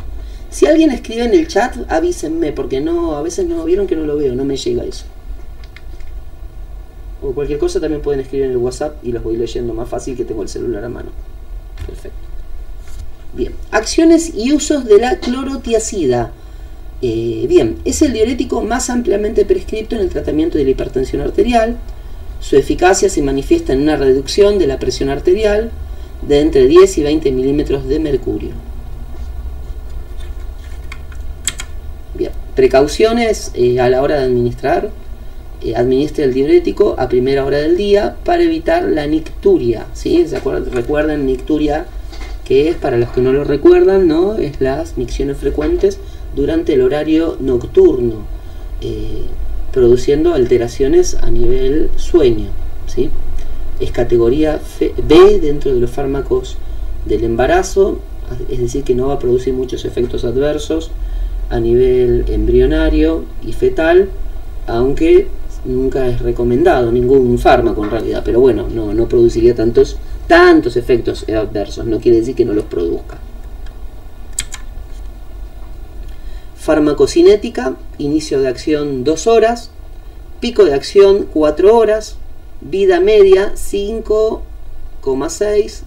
Si alguien escribe en el chat, avísenme, porque no, a veces no vieron que no lo veo, no me llega eso. O cualquier cosa también pueden escribir en el WhatsApp y los voy leyendo más fácil que tengo el celular a mano. Perfecto. Bien, acciones y usos de la clorotiazida. Bien, es el diurético más ampliamente prescrito en el tratamiento de la hipertensión arterial. Su eficacia se manifiesta en una reducción de la presión arterial de entre 10 y 20 milímetros de mercurio. Bien, precauciones a la hora de administrar. Administre el diurético a primera hora del día para evitar la nicturia, ¿sí? Recuerden nicturia, que es, para los que no lo recuerdan, ¿no? Es las micciones frecuentes durante el horario nocturno, produciendo alteraciones a nivel sueño, ¿sí? Es categoría B dentro de los fármacos del embarazo, es decir, que no va a producir muchos efectos adversos a nivel embrionario y fetal, aunque nunca es recomendado ningún fármaco en realidad, pero bueno, no produciría tantos efectos adversos, no quiere decir que no los produzca. Farmacocinética, inicio de acción 2 horas, pico de acción 4 horas, vida media 5,6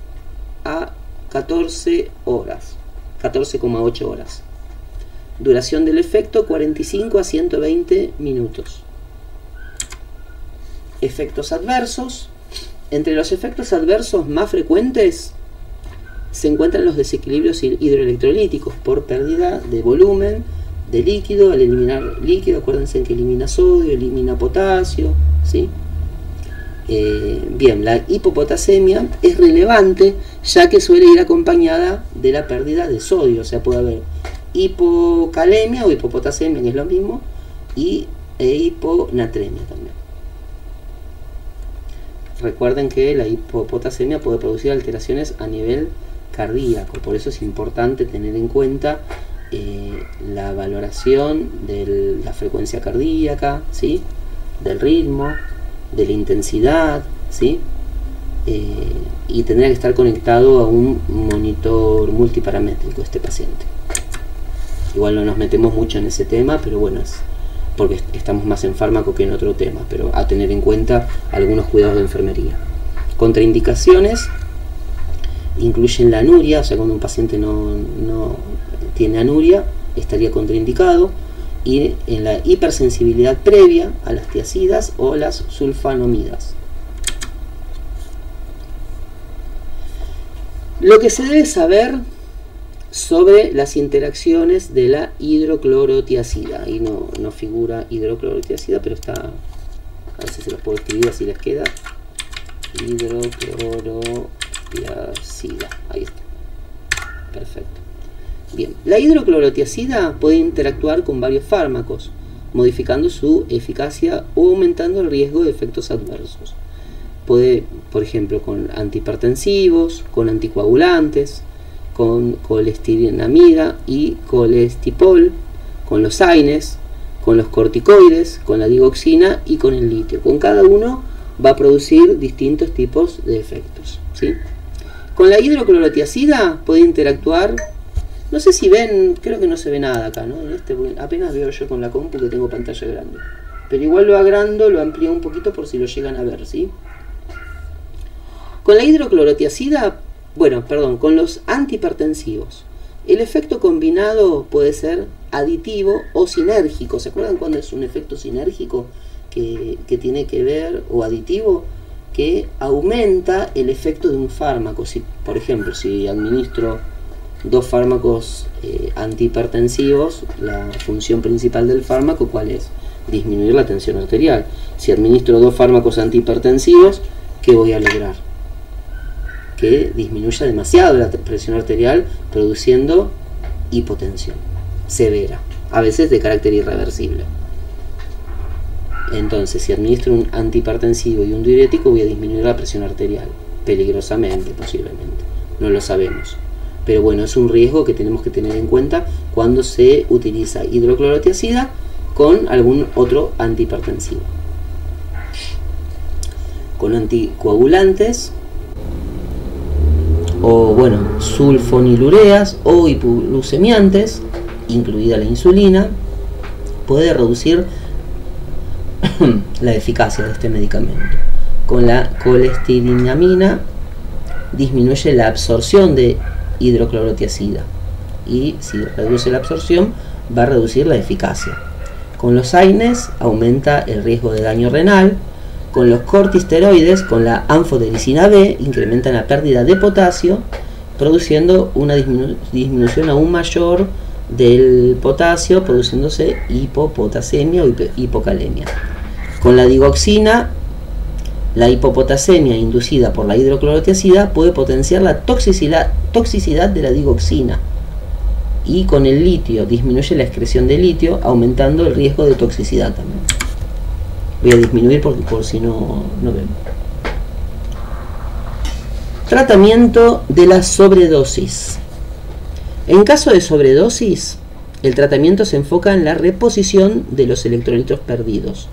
a 14 horas, 14,8 horas. Duración del efecto 45 a 120 minutos. Efectos adversos. Entre los efectos adversos más frecuentes se encuentran los desequilibrios hidroelectrolíticos por pérdida de volumen de líquido. Al eliminar líquido, acuérdense que elimina sodio, elimina potasio, ¿sí? Bien, la hipopotasemia es relevante ya que suele ir acompañada de la pérdida de sodio, o sea, puede haber hipocalemia o hipopotasemia, que es lo mismo, e hiponatremia también. Recuerden que la hipopotasemia puede producir alteraciones a nivel cardíaco, por eso es importante tener en cuenta la valoración de la frecuencia cardíaca, ¿sí? Del ritmo, de la intensidad, ¿sí? Y tendrá que estar conectado a un monitor multiparamétrico este paciente. Igual no nos metemos mucho en ese tema, pero bueno, es porque estamos más en fármaco que en otro tema, pero a tener en cuenta algunos cuidados de enfermería. Contraindicaciones incluyen la anuria, o sea, cuando un paciente no tiene anuria, estaría contraindicado, y en la hipersensibilidad previa a las tiazidas o las sulfanamidas. Lo que se debe saber sobre las interacciones de la hidroclorotiazida. Ahí no figura hidroclorotiazida, pero está, a ver si se los puedo escribir así les queda. Hidroclorotiazida, ahí está. Perfecto. Bien, la hidroclorotiazida puede interactuar con varios fármacos, modificando su eficacia o aumentando el riesgo de efectos adversos. Puede, por ejemplo, con antihipertensivos, con anticoagulantes, con colestirinamida y colestipol, con los AINES, con los corticoides, con la digoxina y con el litio. Con cada uno va a producir distintos tipos de efectos, ¿sí? Con la hidroclorotiazida puede interactuar, no sé si ven, creo que no se ve nada acá, ¿no? En este apenas veo yo con la compu que tengo pantalla grande, pero igual lo agrando, lo amplío un poquito por si lo llegan a ver, ¿sí? Con la hidroclorotiazida, con los antihipertensivos, el efecto combinado puede ser aditivo o sinérgico. ¿Se acuerdan cuando es un efecto sinérgico que tiene que ver, o aditivo, que aumenta el efecto de un fármaco? Si, por ejemplo, si administro 2 fármacos antihipertensivos, la función principal del fármaco, ¿cuál es? Disminuir la tensión arterial. Si administro 2 fármacos antihipertensivos, ¿qué voy a lograr? Que disminuya demasiado la presión arterial, produciendo hipotensión severa, a veces de carácter irreversible. Entonces, si administro un antihipertensivo y un diurético, voy a disminuir la presión arterial. peligrosamente posiblemente, no lo sabemos. Pero bueno, es un riesgo que tenemos que tener en cuenta cuando se utiliza hidroclorotiazida con algún otro antihipertensivo. Con anticoagulantes, o bueno, sulfonilureas o hipoglucemiantes, incluida la insulina, puede reducir la eficacia de este medicamento. Con la colestirinamina disminuye la absorción de hidroclorotiazida, y si reduce la absorción va a reducir la eficacia. Con los AINES aumenta el riesgo de daño renal. Con los corticosteroides, con la anfotericina B, incrementan la pérdida de potasio, produciendo una disminución aún mayor del potasio, produciéndose hipopotasemia o hipocalemia. Con la digoxina, la hipopotasemia inducida por la hidroclorotiazida puede potenciar la toxicidad de la digoxina. Y con el litio, disminuye la excreción de litio, aumentando el riesgo de toxicidad también. Voy a disminuir por si no vemos. Tratamiento de la sobredosis. En caso de sobredosis, el tratamiento se enfoca en la reposición de los electrolitos perdidos.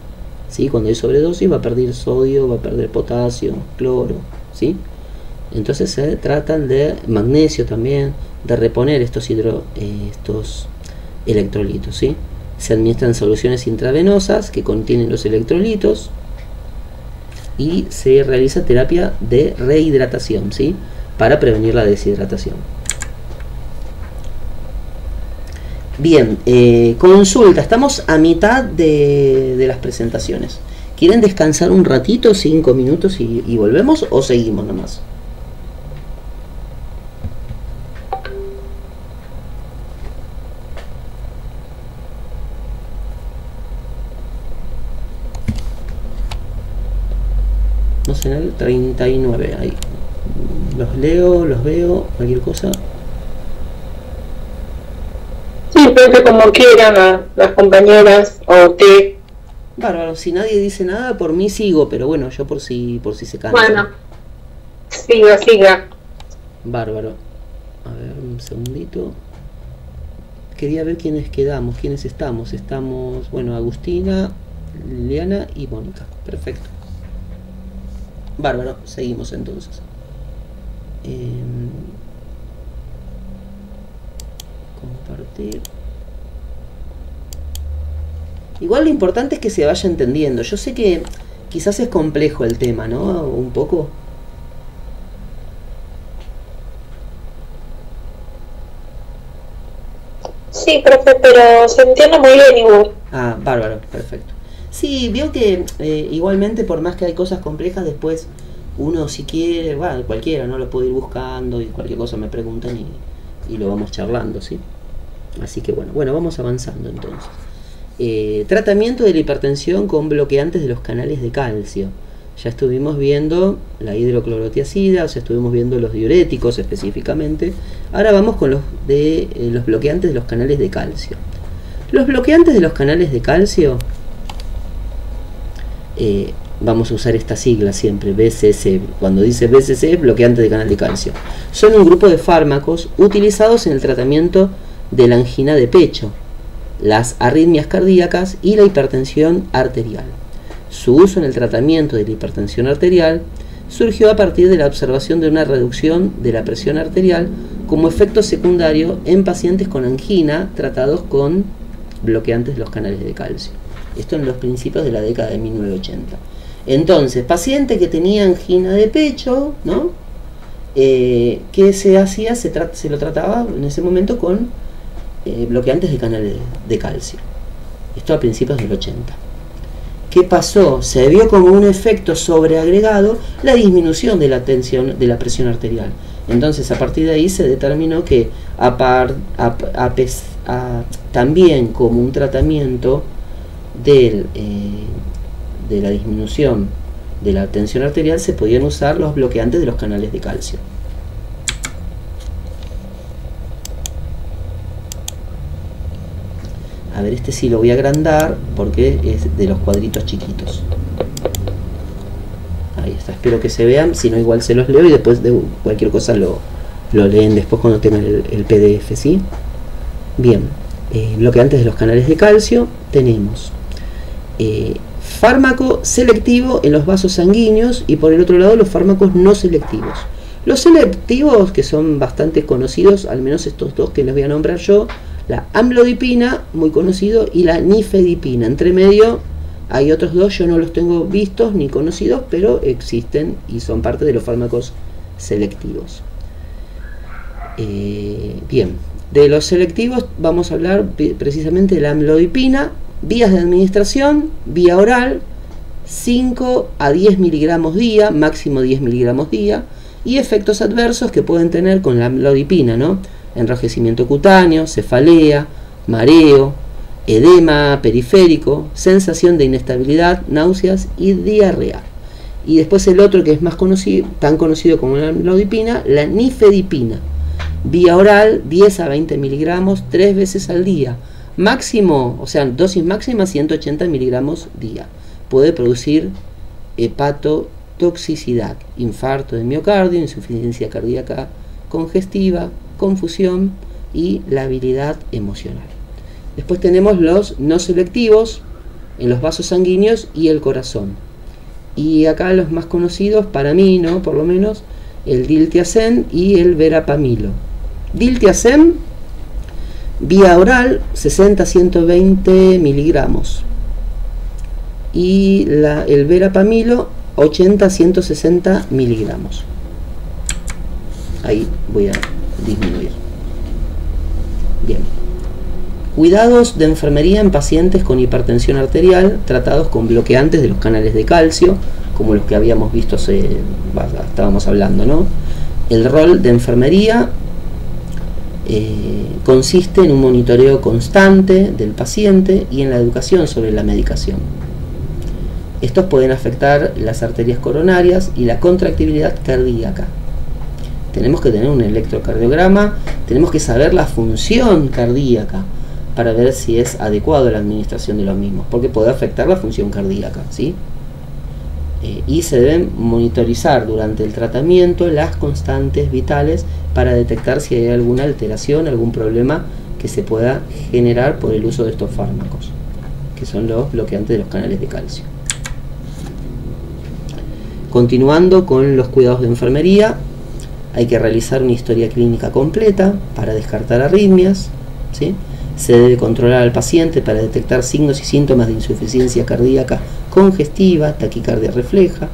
¿Sí? Cuando hay sobredosis va a perder sodio, va a perder potasio, cloro. ¿Sí? Entonces se tratan de magnesio también, de reponer estos electrolitos. ¿Sí? Se administran soluciones intravenosas que contienen los electrolitos y se realiza terapia de rehidratación, ¿sí? Para prevenir la deshidratación. Bien, consulta, estamos a mitad de las presentaciones. ¿Quieren descansar un ratito, 5 minutos y volvemos, o seguimos nomás? No sé, en el 39, ahí. Los leo, los veo, cualquier cosa. Sí, pero como quieran las compañeras o usted. Bárbaro, si nadie dice nada, por mí sigo, pero bueno, yo por si se cansa. Bueno, siga. Bárbaro. A ver, un segundito. Quería ver quiénes quedamos, quiénes estamos. Estamos, bueno, Agustina, Liliana y Mónica. Perfecto. Bárbaro, seguimos entonces. Compartir. Igual lo importante es que se vaya entendiendo. Yo sé que quizás es complejo el tema, ¿no? Un poco. Sí, profe, pero se entiende muy bien igual. Ah, bárbaro, perfecto. Sí, veo que igualmente, por más que hay cosas complejas, después uno, si quiere, bueno, cualquiera, ¿no? Lo puede ir buscando y cualquier cosa me preguntan y lo vamos charlando, ¿sí? Así que bueno, vamos avanzando entonces. Tratamiento de la hipertensión con bloqueantes de los canales de calcio. Ya estuvimos viendo la hidroclorotiazida, o sea, estuvimos viendo los diuréticos específicamente. Ahora vamos con los bloqueantes de los canales de calcio. Los bloqueantes de los canales de calcio, vamos a usar esta sigla siempre, BCC. Cuando dice BCC, bloqueante de canal de calcio. Son un grupo de fármacos utilizados en el tratamiento de la angina de pecho, las arritmias cardíacas y la hipertensión arterial. Su uso en el tratamiento de la hipertensión arterial surgió a partir de la observación de una reducción de la presión arterial como efecto secundario en pacientes con angina tratados con bloqueantes de los canales de calcio. Esto en los principios de la década de 1980. Entonces, paciente que tenía angina de pecho, ¿no? ¿Qué se hacía? Se lo trataba en ese momento con bloqueantes de canales de calcio. Esto a principios del 80. ¿Qué pasó? Se vio como un efecto sobreagregado la disminución de la tensión, de la presión arterial. Entonces, a partir de ahí se determinó que también como un tratamiento de la disminución de la tensión arterial se podían usar los bloqueantes de los canales de calcio. A ver, este sí lo voy a agrandar porque es de los cuadritos chiquitos. Ahí está. Espero que se vean, si no igual se los leo y después de cualquier cosa lo leen después cuando tengan el PDF, ¿sí? Bien, bloqueantes de los canales de calcio. Tenemos fármaco selectivo en los vasos sanguíneos y por el otro lado los fármacos no selectivos. Los selectivos, que son bastante conocidos, al menos estos dos que les voy a nombrar yo, la amlodipina, muy conocido, y la nifedipina. Entre medio hay otros dos, yo no los tengo vistos ni conocidos, pero existen y son parte de los fármacos selectivos. Bien, de los selectivos vamos a hablar precisamente de la amlodipina. Vías de administración: vía oral, 5 a 10 miligramos día, máximo 10 miligramos día, y efectos adversos que pueden tener con la amlodipina, ¿no? Enrojecimiento cutáneo, cefalea, mareo, edema periférico, sensación de inestabilidad, náuseas y diarrea. Y después el otro que es más conocido, tan conocido como la amlodipina, la nifedipina. Vía oral, 10 a 20 miligramos 3 veces al día. Máximo, o sea, dosis máxima 180 miligramos día. Puede producir hepatotoxicidad, infarto de miocardio, insuficiencia cardíaca congestiva, confusión y labilidad emocional. Después tenemos los no selectivos en los vasos sanguíneos y el corazón. Y acá los más conocidos para mí, ¿no? Por lo menos, el diltiazem y el verapamilo. Diltiazem, vía oral, 60 a 120 miligramos. Y el verapamilo, 80 a 160 miligramos. Ahí voy a disminuir. Bien. Cuidados de enfermería en pacientes con hipertensión arterial tratados con bloqueantes de los canales de calcio, como los que habíamos visto, estábamos hablando, ¿no? El rol de enfermería consiste en un monitoreo constante del paciente y en la educación sobre la medicación. Estos pueden afectar las arterias coronarias y la contractibilidad cardíaca. Tenemos que tener un electrocardiograma, tenemos que saber la función cardíaca para ver si es adecuado la administración de los mismos, porque puede afectar la función cardíaca, ¿sí? Y se deben monitorizar durante el tratamiento las constantes vitales para detectar si hay alguna alteración, algún problema que se pueda generar por el uso de estos fármacos, que son los bloqueantes de los canales de calcio. Continuando con los cuidados de enfermería, hay que realizar una historia clínica completa para descartar arritmias, ¿sí? Se debe controlar al paciente para detectar signos y síntomas de insuficiencia cardíaca congestiva, taquicardia refleja,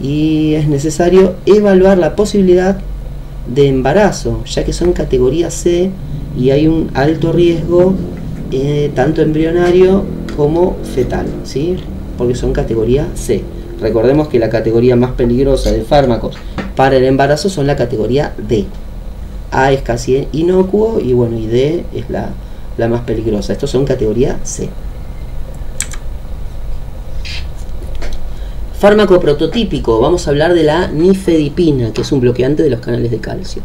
y es necesario evaluar la posibilidad de embarazo, ya que son categoría C y hay un alto riesgo tanto embrionario como fetal, ¿sí? Porque son categoría C. Recordemos que la categoría más peligrosa de fármacos para el embarazo son la categoría D. A es casi inocuo y bueno, y D es la más peligrosa. Estos son categoría C. Fármaco prototípico, vamos a hablar de la nifedipina, que es un bloqueante de los canales de calcio.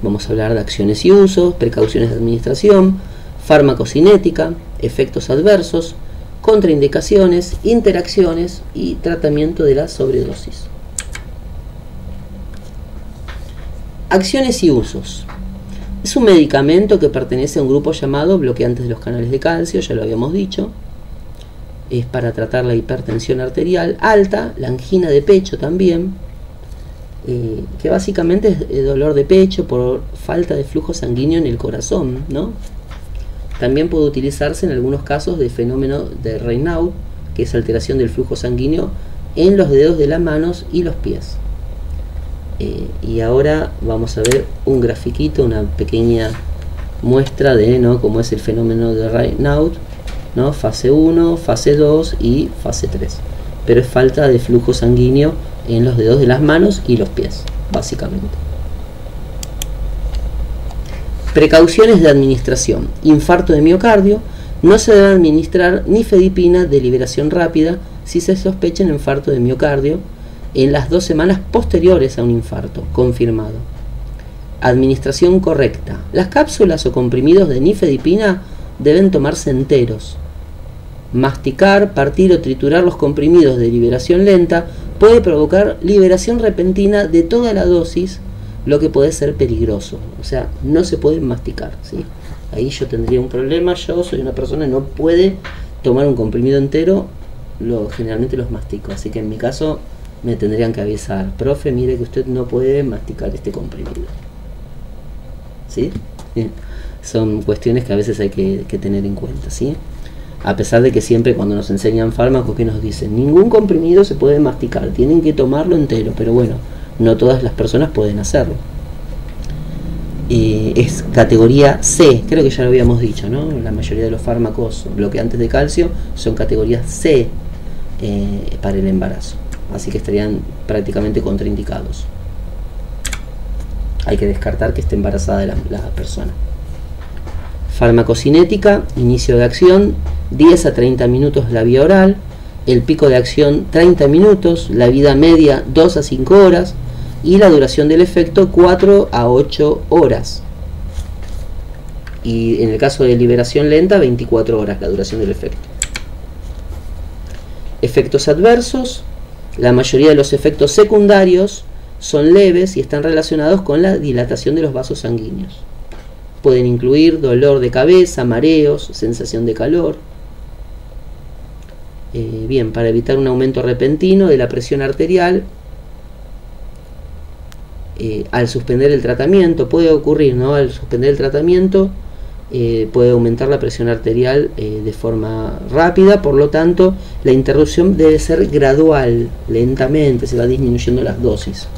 Vamos a hablar de acciones y usos, precauciones de administración, farmacocinética, efectos adversos, contraindicaciones, interacciones y tratamiento de la sobredosis. Acciones y usos. Es un medicamento que pertenece a un grupo llamado bloqueantes de los canales de calcio, ya lo habíamos dicho. Es para tratar la hipertensión arterial alta, la angina de pecho también, que básicamente es dolor de pecho por falta de flujo sanguíneo en el corazón, ¿no? También puede utilizarse en algunos casos de fenómeno de Raynaud, que es alteración del flujo sanguíneo en los dedos de las manos y los pies. Y ahora vamos a ver un grafiquito, una pequeña muestra de, ¿no?, cómo es el fenómeno de Raynaud, ¿no? Fase 1, fase 2 y fase 3. Pero es falta de flujo sanguíneo en los dedos de las manos y los pies, básicamente. Precauciones de administración. Infarto de miocardio. No se debe administrar nifedipina de liberación rápida si se sospecha un infarto de miocardio en las 2 semanas posteriores a un infarto confirmado. Administración correcta. Las cápsulas o comprimidos de nifedipina deben tomarse enteros. Masticar, partir o triturar los comprimidos de liberación lenta puede provocar liberación repentina de toda la dosis, lo que puede ser peligroso. O sea, no se puede masticar, ¿sí? Ahí yo tendría un problema. Yo soy una persona que no puede tomar un comprimido entero, generalmente los mastico. Así que en mi caso me tendrían que avisar: profe, mire que usted no puede masticar este comprimido. ¿Sí? Bien. Son cuestiones que a veces hay que tener en cuenta, ¿sí? A pesar de que siempre cuando nos enseñan fármacos, que nos dicen ningún comprimido se puede masticar, tienen que tomarlo entero, pero bueno, no todas las personas pueden hacerlo. Es categoría C, creo que ya lo habíamos dicho, ¿no? La mayoría de los fármacos bloqueantes de calcio son categoría C para el embarazo, así que estarían prácticamente contraindicados. Hay que descartar que esté embarazada la persona. Farmacocinética, inicio de acción 10 a 30 minutos la vía oral, el pico de acción 30 minutos, la vida media 2 a 5 horas y la duración del efecto 4 a 8 horas. Y en el caso de liberación lenta, 24 horas la duración del efecto. Efectos adversos, la mayoría de los efectos secundarios son leves y están relacionados con la dilatación de los vasos sanguíneos. Pueden incluir dolor de cabeza, mareos, sensación de calor. Bien, para evitar un aumento repentino de la presión arterial, al suspender el tratamiento, puede ocurrir, ¿no? Al suspender el tratamiento puede aumentar la presión arterial de forma rápida, por lo tanto la interrupción debe ser gradual, lentamente se va disminuyendo las dosis.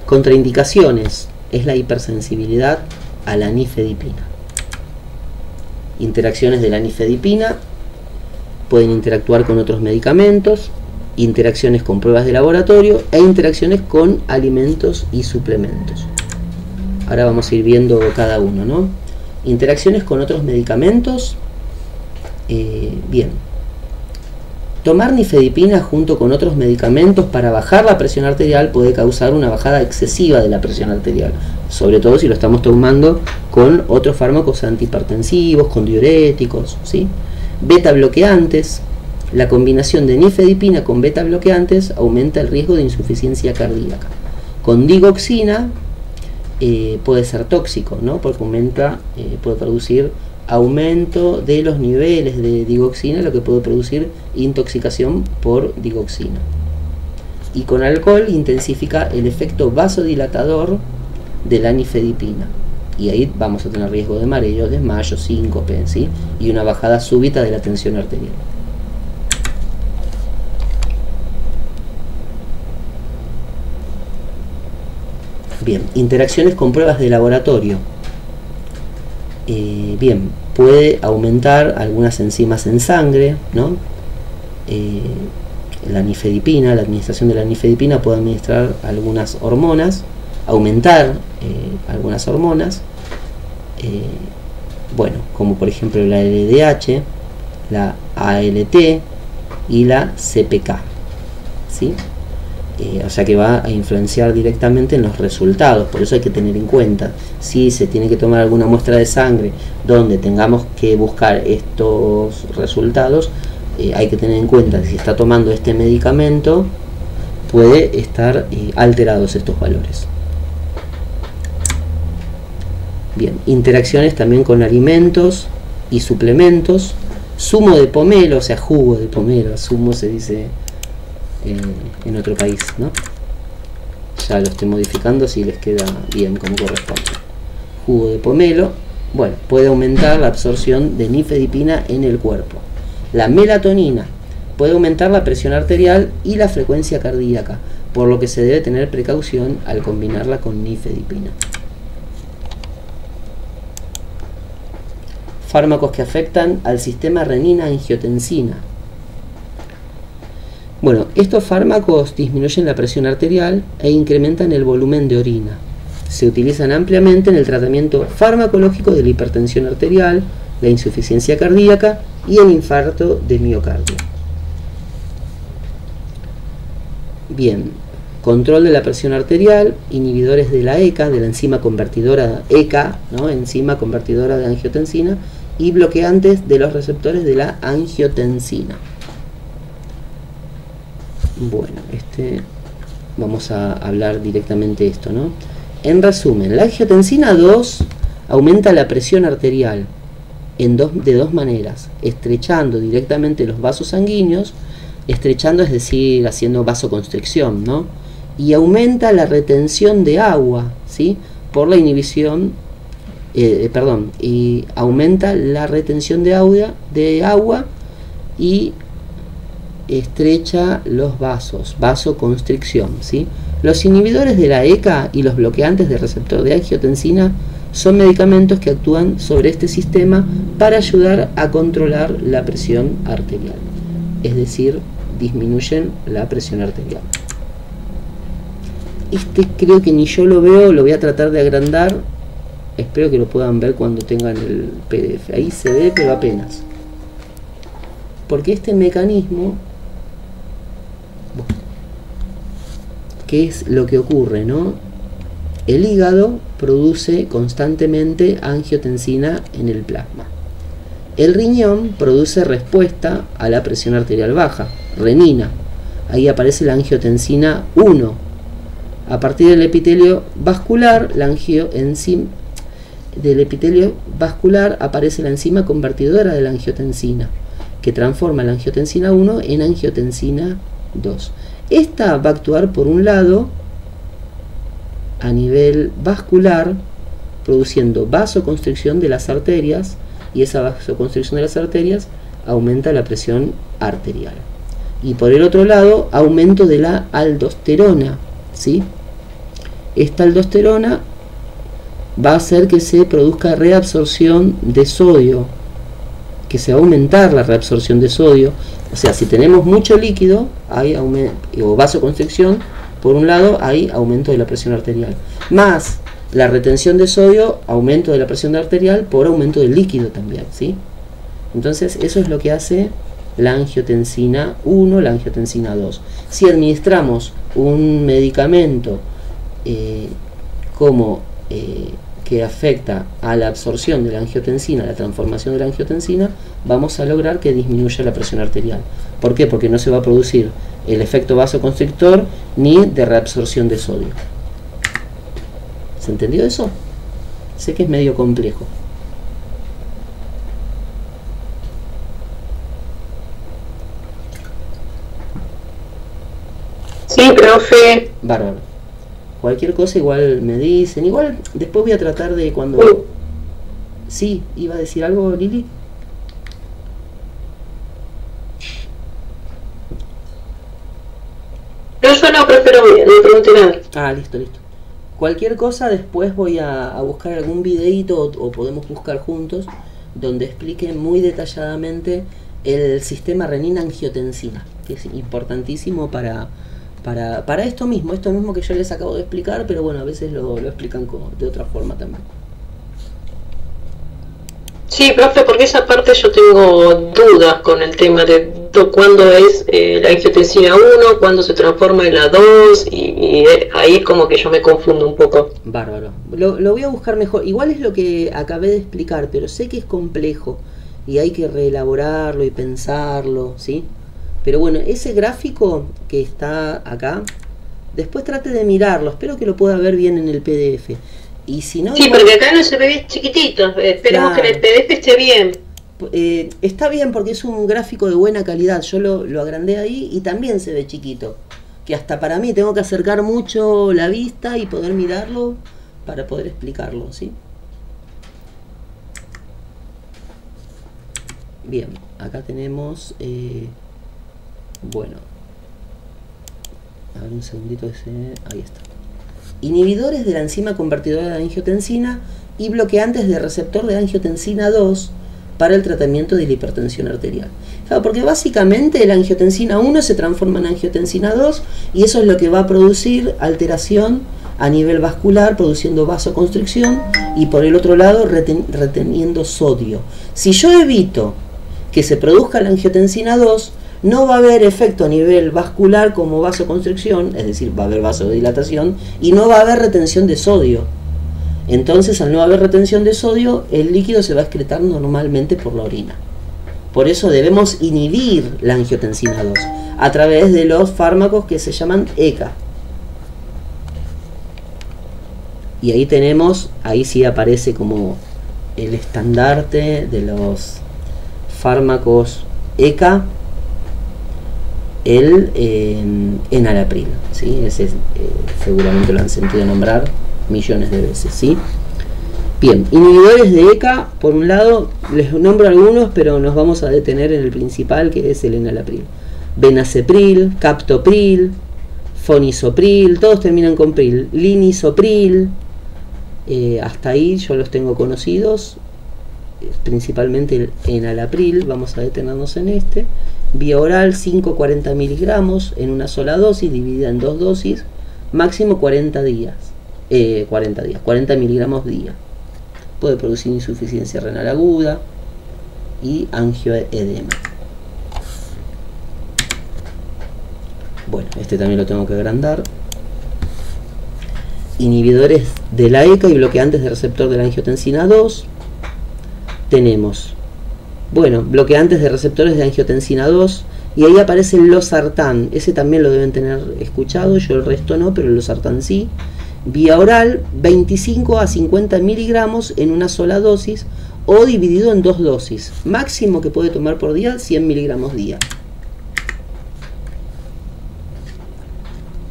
Contraindicaciones es la hipersensibilidad a la nifedipina. Interacciones de la nifedipina: pueden interactuar con otros medicamentos, interacciones con pruebas de laboratorio e interacciones con alimentos y suplementos. Ahora vamos a ir viendo cada uno, ¿no? Interacciones con otros medicamentos. Bien. Tomar nifedipina junto con otros medicamentos para bajar la presión arterial puede causar una bajada excesiva de la presión arterial, sobre todo si lo estamos tomando con otros fármacos antihipertensivos, con diuréticos, ¿sí? Beta bloqueantes. La combinación de nifedipina con beta bloqueantes aumenta el riesgo de insuficiencia cardíaca. Con digoxina puede ser tóxico, ¿no? Porque puede producir aumento de los niveles de digoxina, lo que puede producir intoxicación por digoxina. Y con alcohol intensifica el efecto vasodilatador de la nifedipina, y ahí vamos a tener riesgo de mareos, desmayos, síncope, ¿sí? Y una bajada súbita de la tensión arterial. Bien, interacciones con pruebas de laboratorio. Bien, puede aumentar algunas enzimas en sangre, ¿no? La nifedipina, la administración de la nifedipina puede administrar algunas hormonas, aumentar algunas hormonas, bueno, como por ejemplo la LDH, la ALT y la CPK, ¿sí? O sea que va a influenciar directamente en los resultados. Por eso hay que tener en cuenta, si se tiene que tomar alguna muestra de sangre donde tengamos que buscar estos resultados, hay que tener en cuenta que si está tomando este medicamento puede estar alterados estos valores. Bien, interacciones también con alimentos y suplementos. Zumo de pomelo, o sea, jugo de pomelo, zumo se dice en otro país, ¿no? Ya lo estoy modificando si les queda bien como corresponde. Jugo de pomelo, bueno, puede aumentar la absorción de nifedipina en el cuerpo. La melatonina puede aumentar la presión arterial y la frecuencia cardíaca, por lo que se debe tener precaución al combinarla con nifedipina. Fármacos que afectan al sistema renina-angiotensina. Bueno, estos fármacos disminuyen la presión arterial e incrementan el volumen de orina. Se utilizan ampliamente en el tratamiento farmacológico de la hipertensión arterial, la insuficiencia cardíaca y el infarto de miocardio. Bien, control de la presión arterial, inhibidores de la ECA, de la enzima convertidora ECA, ¿no? Enzima convertidora de angiotensina, y bloqueantes de los receptores de la angiotensina. Bueno, vamos a hablar directamente de esto, ¿no? En resumen, la angiotensina 2 aumenta la presión arterial de dos maneras: estrechando directamente los vasos sanguíneos, estrechando es decir, haciendo vasoconstricción, ¿no? Y aumenta la retención de agua, ¿sí? Por la inhibición, y aumenta la retención de agua y estrecha los vasos, vasoconstricción, ¿sí? Los inhibidores de la ECA y los bloqueantes del receptor de angiotensina son medicamentos que actúan sobre este sistema para ayudar a controlar la presión arterial, es decir, disminuyen la presión arterial. Creo que ni yo lo veo, lo voy a tratar de agrandar, espero que lo puedan ver cuando tengan el PDF, ahí se ve pero apenas, porque este mecanismo, ¿qué es lo que ocurre, no? El hígado produce constantemente angiotensina en el plasma. El riñón produce respuesta a la presión arterial baja, renina. Ahí aparece la angiotensina 1. A partir del epitelio vascular, del epitelio vascular aparece la enzima convertidora de la angiotensina, que transforma la angiotensina 1 en angiotensina 2. Esta va a actuar por un lado a nivel vascular, produciendo vasoconstricción de las arterias, y esa vasoconstricción de las arterias aumenta la presión arterial. Y por el otro lado, aumento de la aldosterona, ¿sí? Esta aldosterona va a hacer que se produzca reabsorción de sodio, que se va a aumentar la reabsorción de sodio. O sea, si tenemos mucho líquido, hay o vasoconstricción, por un lado hay aumento de la presión arterial, más la retención de sodio, aumento de la presión arterial por aumento del líquido también, ¿sí? Entonces eso es lo que hace la angiotensina 1, la angiotensina 2. Si administramos un medicamento que afecta a la absorción de la angiotensina, la transformación de la angiotensina, vamos a lograr que disminuya la presión arterial. ¿Por qué? Porque no se va a producir el efecto vasoconstrictor ni de reabsorción de sodio. ¿Se entendió eso? Sé que es medio complejo. Sí, profe. Bárbaro. Cualquier cosa igual me dicen. Igual después voy a tratar de cuando... Sí, ¿iba a decir algo, Lili? No, yo no, prefiero no pregunté nada. Ah, listo. Cualquier cosa después voy a buscar algún videito o podemos buscar juntos donde explique muy detalladamente el sistema renina-angiotensina, que es importantísimo para esto mismo que yo les acabo de explicar, pero bueno, a veces lo explican de otra forma también. Sí, profe, porque esa parte yo tengo dudas con el tema de cuándo es la angiotensina 1, cuándo se transforma en la 2, y ahí es como que yo me confundo un poco. Bárbaro. Lo voy a buscar mejor. Igual es lo que acabé de explicar, pero sé que es complejo y hay que reelaborarlo y pensarlo, ¿sí? Pero bueno, ese gráfico que está acá, después trate de mirarlo, espero que lo pueda ver bien en el PDF. Y si no, sí, igual, porque acá no se ve bien chiquitito, esperemos claro, que en el PDF esté bien. Está bien porque es un gráfico de buena calidad, yo lo agrandé ahí y también se ve chiquito. Que hasta para mí tengo que acercar mucho la vista y poder mirarlo para poder explicarlo, ¿sí? Bien, acá tenemos... bueno, a ver un segundito ahí está. Inhibidores de la enzima convertidora de angiotensina y bloqueantes de receptor de angiotensina 2 para el tratamiento de la hipertensión arterial. Claro, porque básicamente la angiotensina 1 se transforma en angiotensina 2 y eso es lo que va a producir alteración a nivel vascular, produciendo vasoconstricción y por el otro lado reteniendo sodio. Si yo evito que se produzca la angiotensina 2, no va a haber efecto a nivel vascular como vasoconstricción, es decir, va a haber vasodilatación y no va a haber retención de sodio. Entonces, al no haber retención de sodio, el líquido se va a excretar normalmente por la orina. Por eso debemos inhibir la angiotensina 2 a través de los fármacos que se llaman ECA. Y ahí tenemos, ahí sí aparece como el estandarte de los fármacos ECA, el enalapril, ¿sí? Ese seguramente lo han sentido nombrar millones de veces, ¿sí? Bien, inhibidores de ECA, por un lado, les nombro algunos, pero nos vamos a detener en el principal, que es el enalapril. Benacepril, captopril, fonisopril, todos terminan con pril. Linisopril, hasta ahí yo los tengo conocidos, principalmente el enalapril, vamos a detenernos en este. Vía oral, 5-40 miligramos en una sola dosis, dividida en 2 dosis, máximo 40 miligramos día. Puede producir insuficiencia renal aguda y angioedema. Bueno, este también lo tengo que agrandar. Inhibidores de la ECA y bloqueantes de receptor de la angiotensina 2. Tenemos, bueno, bloqueantes de receptores de angiotensina 2. Y ahí aparece el losartán. Ese también lo deben tener escuchado, yo el resto no, pero el losartán sí. Vía oral, 25 a 50 miligramos en una sola dosis o dividido en 2 dosis. Máximo que puede tomar por día, 100 miligramos día.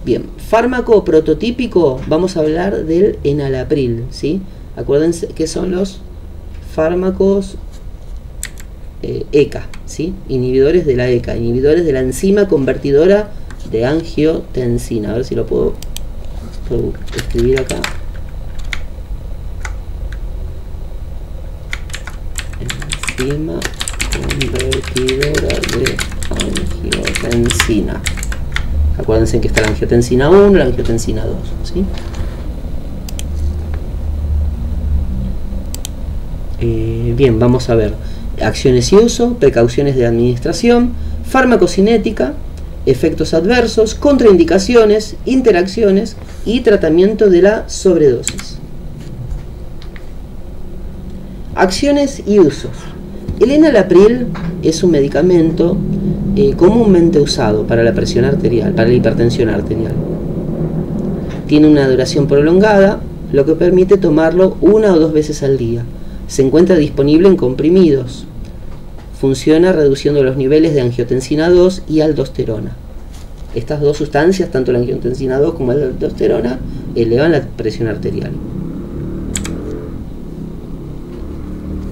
Bien, fármaco prototípico, vamos a hablar del enalapril, ¿sí? Acuérdense que son los fármacos ECA, ¿sí? Inhibidores de la ECA, inhibidores de la enzima convertidora de angiotensina. A ver si lo puedo escribir acá. Enzima convertidora de angiotensina. Acuérdense que está la angiotensina 1 y la angiotensina 2, ¿sí? Bien, vamos a ver acciones y uso, precauciones de administración, farmacocinética, efectos adversos, contraindicaciones, interacciones y tratamiento de la sobredosis. Acciones y usos. El enalapril es un medicamento comúnmente usado para la presión arterial, para la hipertensión arterial. Tiene una duración prolongada, lo que permite tomarlo 1 o 2 veces al día. Se encuentra disponible en comprimidos. Funciona reduciendo los niveles de angiotensina 2 y aldosterona. Estas dos sustancias, tanto la angiotensina 2 como la aldosterona, elevan la presión arterial.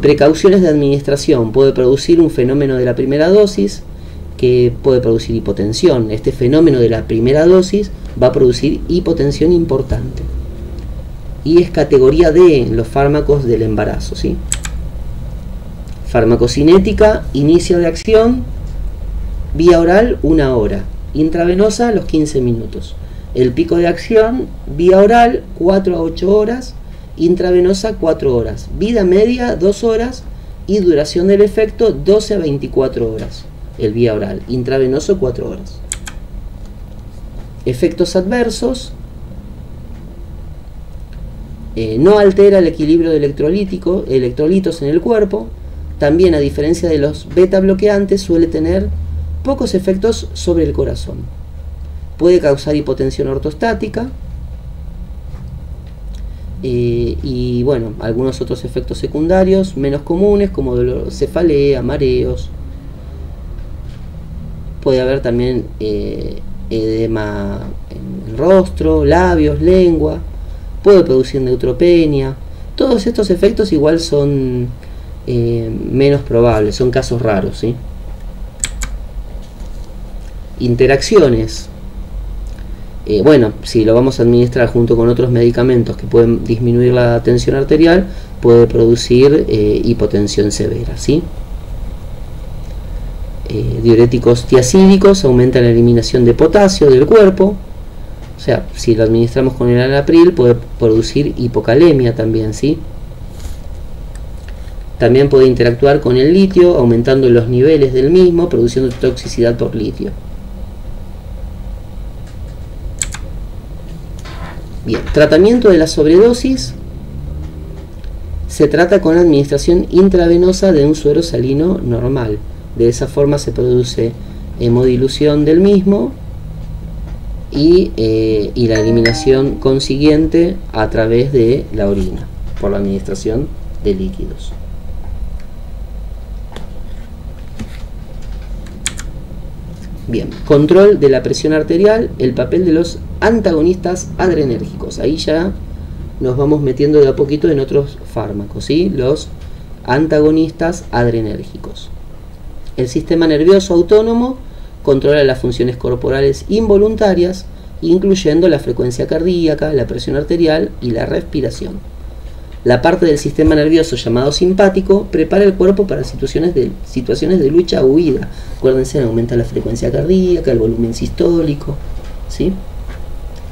Precauciones de administración. Puede producir un fenómeno de la primera dosis que puede producir hipotensión. Este fenómeno de la primera dosis va a producir hipotensión importante. Y es categoría D en los fármacos del embarazo, ¿sí? Farmacocinética, inicio de acción, vía oral 1 hora, intravenosa los 15 minutos. El pico de acción, vía oral 4 a 8 horas, intravenosa 4 horas, vida media 2 horas y duración del efecto 12 a 24 horas. El vía oral, intravenoso 4 horas. Efectos adversos. No altera el equilibrio de electrolitos en el cuerpo. También, a diferencia de los beta bloqueantes, suele tener pocos efectos sobre el corazón. Puede causar hipotensión ortostática y bueno, algunos otros efectos secundarios menos comunes como dolor, cefalea, mareos. Puede haber también edema en el rostro, labios, lengua. Puede producir neutropenia. Todos estos efectos igual son menos probables, son casos raros, ¿sí? Interacciones. Bueno, si lo vamos a administrar junto con otros medicamentos que pueden disminuir la tensión arterial, puede producir hipotensión severa, ¿sí? Diuréticos tiacídicos aumentan la eliminación de potasio del cuerpo. O sea, si lo administramos con el enalapril puede producir hipocalemia también, ¿sí? También puede interactuar con el litio, aumentando los niveles del mismo, produciendo toxicidad por litio. Bien, tratamiento de la sobredosis. se trata con administración intravenosa de un suero salino normal. De esa forma se produce hemodilución del mismo y la eliminación consiguiente a través de la orina, por la administración de líquidos. Bien, control de la presión arterial, el papel de los antagonistas adrenérgicos. Ahí ya nos vamos metiendo de a poquito en otros fármacos, ¿sí? Los antagonistas adrenérgicos. El sistema nervioso autónomo controla las funciones corporales involuntarias, incluyendo la frecuencia cardíaca, la presión arterial y la respiración. La parte del sistema nervioso llamado simpático prepara el cuerpo para situaciones de lucha o huida. Acuérdense, aumenta la frecuencia cardíaca, el volumen sistólico, ¿sí?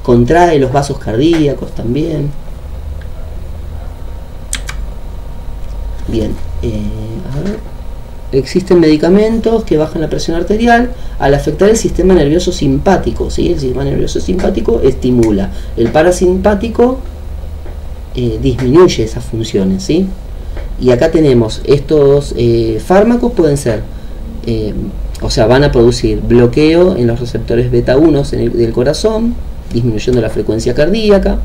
Contrae los vasos cardíacos también. Bien, a ver. Existen medicamentos que bajan la presión arterial al afectar el sistema nervioso simpático, ¿sí? El sistema nervioso simpático estimula, el parasimpático disminuye esas funciones, ¿sí? Y acá tenemos estos fármacos, pueden ser, o sea, van a producir bloqueo en los receptores beta 1 del corazón, disminuyendo la frecuencia cardíaca,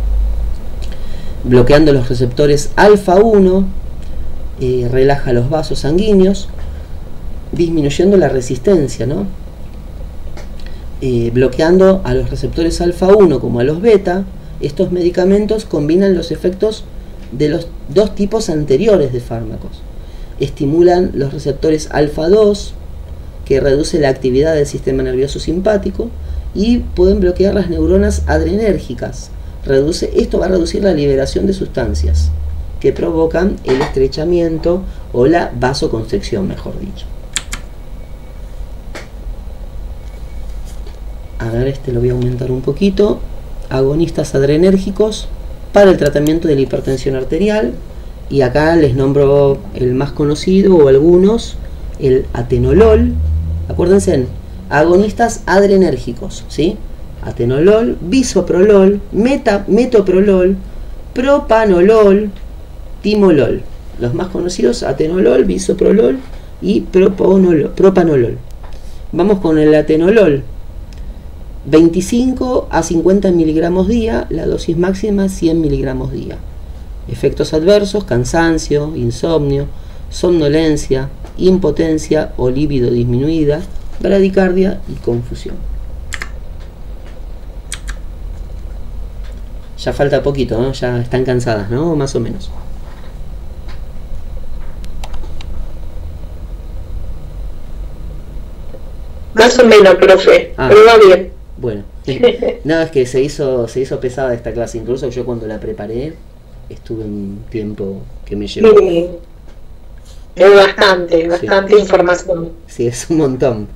bloqueando los receptores alfa 1, relaja los vasos sanguíneos, disminuyendo la resistencia, ¿no? Bloqueando a los receptores alfa 1 como a los beta. Estos medicamentos combinan los efectos de los dos tipos anteriores de fármacos. Estimulan los receptores alfa 2, que reduce la actividad del sistema nervioso simpático, y pueden bloquear las neuronas adrenérgicas. Esto va a reducir la liberación de sustancias que provocan el estrechamiento o la vasoconstricción, mejor dicho. A ver, lo voy a aumentar un poquito. Agonistas adrenérgicos para el tratamiento de la hipertensión arterial, y acá les nombro el más conocido o algunos, el atenolol. Acuérdense, agonistas adrenérgicos, ¿sí? Atenolol, bisoprolol, metoprolol, propanolol, timolol. Los más conocidos: atenolol, bisoprolol y propanolol. Vamos con el atenolol. 25 a 50 miligramos día, la dosis máxima 100 miligramos día. Efectos adversos: cansancio, insomnio, somnolencia, impotencia o libido disminuida, bradicardia y confusión. Ya falta poquito, ¿no? Ya están cansadas, ¿no? Más o menos. Más o menos, profe, pero va bien. Bueno, nada, es que se hizo pesada esta clase. Incluso yo cuando la preparé estuve un tiempo que me llevó. Es bastante información. Sí, es un montón.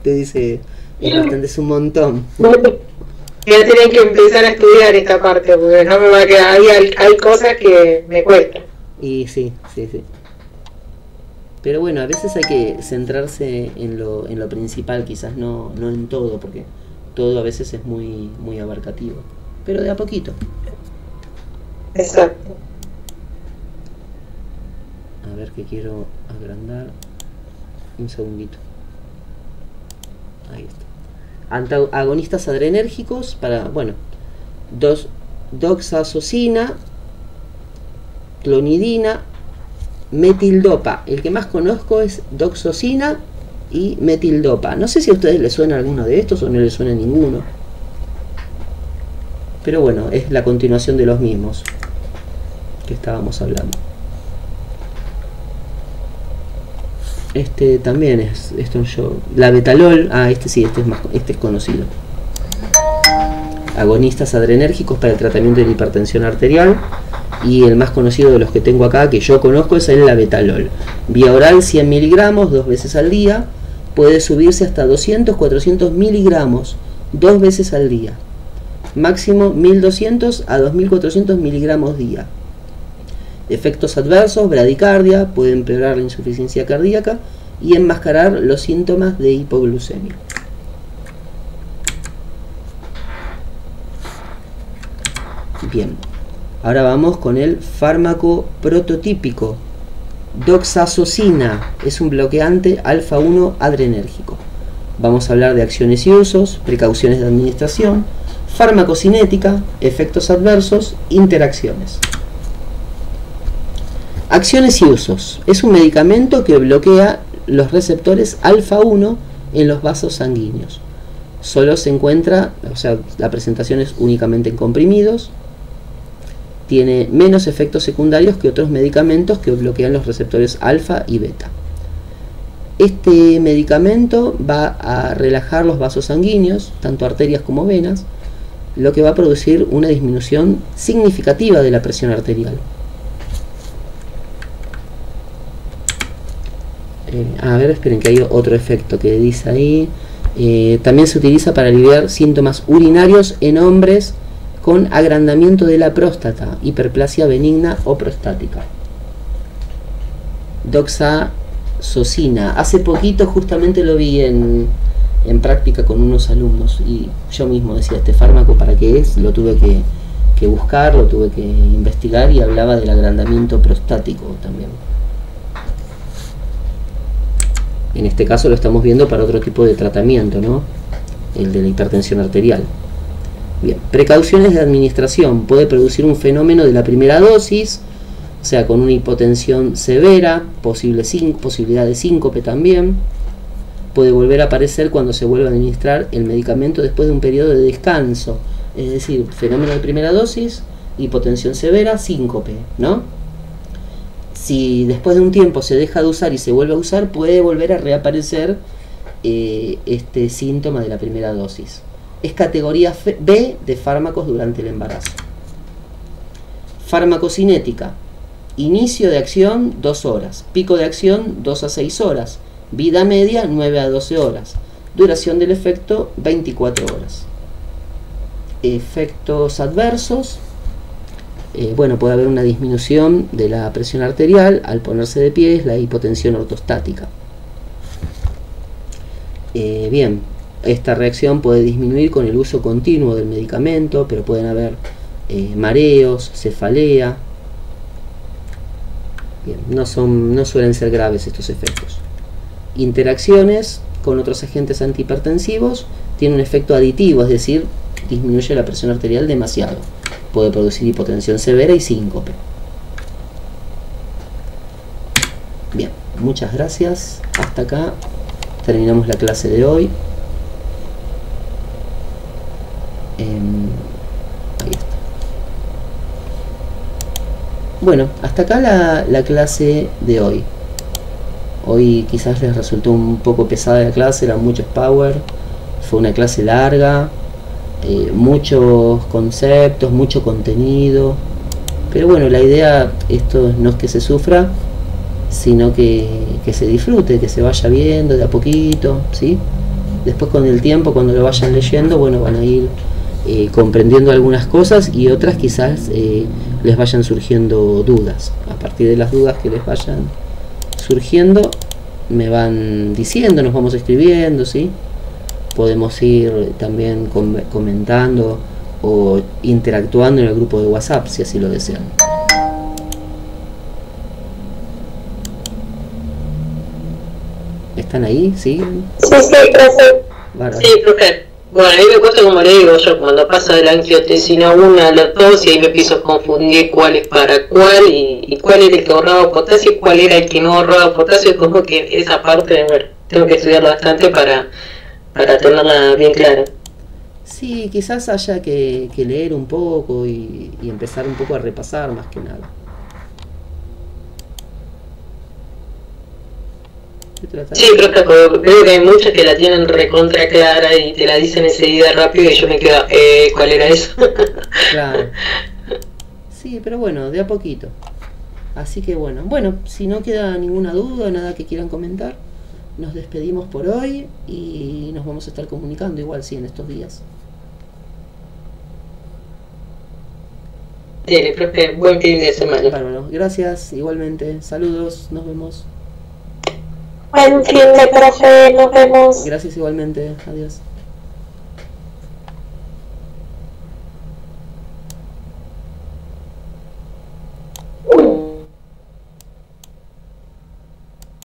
Te dice, es un montón. Ya tienen que empezar a estudiar esta parte, porque no me va a quedar. Hay cosas que me cuestan. Y sí. Pero bueno, a veces hay que centrarse en lo principal, quizás no en todo, porque todo a veces es muy abarcativo. Pero de a poquito. Exacto. A ver, que quiero agrandar. Un segundito. Ahí está. Agonistas adrenérgicos para, bueno, doxazosina, clonidina, metildopa. El que más conozco es doxosina y metildopa. No sé si a ustedes les suena alguno de estos o no les suena ninguno. Pero bueno, es la continuación de los mismos que estábamos hablando. Este también es, la betalol, este es conocido. Agonistas adrenérgicos para el tratamiento de la hipertensión arterial, y el más conocido de los que tengo acá, que yo conozco, es el labetalol. Vía oral 100 miligramos 2 veces al día, puede subirse hasta 200-400 miligramos 2 veces al día, máximo 1200 a 2400 miligramos día. Efectos adversos: bradicardia, puede empeorar la insuficiencia cardíaca y enmascarar los síntomas de hipoglucemia. Bien, Ahora vamos con el fármaco prototípico. Doxazocina es un bloqueante alfa-1 adrenérgico. Vamos a hablar de acciones y usos, precauciones de administración, farmacocinética, efectos adversos, interacciones. Acciones y usos. Es un medicamento que bloquea los receptores alfa-1 en los vasos sanguíneos. Solo se encuentra, o sea, la presentación es únicamente en comprimidos. Tiene menos efectos secundarios que otros medicamentos que bloquean los receptores alfa y beta. Este medicamento va a relajar los vasos sanguíneos, tanto arterias como venas, lo que va a producir una disminución significativa de la presión arterial. A ver, esperen que hay otro efecto que dice ahí. También se utiliza para aliviar síntomas urinarios en hombres con agrandamiento de la próstata, hiperplasia benigna o prostática. Doxazocina. Hace poquito justamente lo vi en práctica con unos alumnos y yo mismo decía, este fármaco para qué es, lo tuve que buscar, lo tuve que investigar y hablaba del agrandamiento prostático también. En este caso lo estamos viendo para otro tipo de tratamiento, ¿no? El de la hipertensión arterial. Bien, precauciones de administración. Puede producir un fenómeno de la primera dosis, o sea, con una hipotensión severa, posibilidad de síncope también. Puede volver a aparecer cuando se vuelva a administrar el medicamento después de un periodo de descanso. Es decir, fenómeno de primera dosis, hipotensión severa, síncope, ¿no? Si después de un tiempo se deja de usar y se vuelve a usar, puede volver a reaparecer este síntoma de la primera dosis. Es categoría B de fármacos durante el embarazo. Farmacocinética. Inicio de acción 2 horas. Pico de acción 2 a 6 horas. Vida media 9 a 12 horas. Duración del efecto 24 horas. Efectos adversos. Bueno, puede haber una disminución de la presión arterial al ponerse de pie, es la hipotensión ortostática. Bien, esta reacción puede disminuir con el uso continuo del medicamento, pero pueden haber mareos, cefalea. Bien, no suelen ser graves estos efectos. Interacciones con otros agentes antihipertensivos tiene un efecto aditivo, es decir, disminuye la presión arterial demasiado. Puede producir hipotensión severa y síncope. Bien, muchas gracias. Hasta acá terminamos la clase de hoy. Ahí está. Bueno, hasta acá la clase de hoy. Hoy quizás les resultó un poco pesada la clase, eran muchos power. Fue una clase larga. Muchos conceptos, mucho contenido, pero bueno, la idea esto no es que se sufra, sino que se disfrute, que se vaya viendo de a poquito, ¿sí? Después con el tiempo, cuando lo vayan leyendo, bueno, van a ir comprendiendo algunas cosas y otras quizás les vayan surgiendo dudas. A partir de las dudas que les vayan surgiendo, me van diciendo, nos vamos escribiendo, ¿sí? Podemos ir también comentando o interactuando en el grupo de WhatsApp si así lo desean. ¿Están ahí? ¿Siguen? Sí, profe. Bárbaro. Sí, profe. Bueno, a mí me cuesta, como le digo yo, cuando pasa de la angiotensina 1 a la 2 y ahí me empiezo a confundir cuál es para cuál y cuál era el que ahorraba potasio y cuál era el que no ahorraba potasio. Es como que esa parte, bueno, tengo que estudiarla bastante para tenerla bien clara. Sí, quizás haya que leer un poco y empezar un poco a repasar más que nada. Sí, profe, creo que hay muchas que la tienen recontra clara y te la dicen enseguida rápido y yo me quedo, ¿cuál era eso? Claro. Sí, pero bueno, de a poquito. Así que bueno, si no queda ninguna duda, nada que quieran comentar, nos despedimos por hoy y nos vamos a estar comunicando igual, sí, en estos días. Dale, profe, buen fin de semana. Bárbaro, gracias, igualmente, saludos, nos vemos. Buen fin de profe, nos vemos. Gracias igualmente, adiós.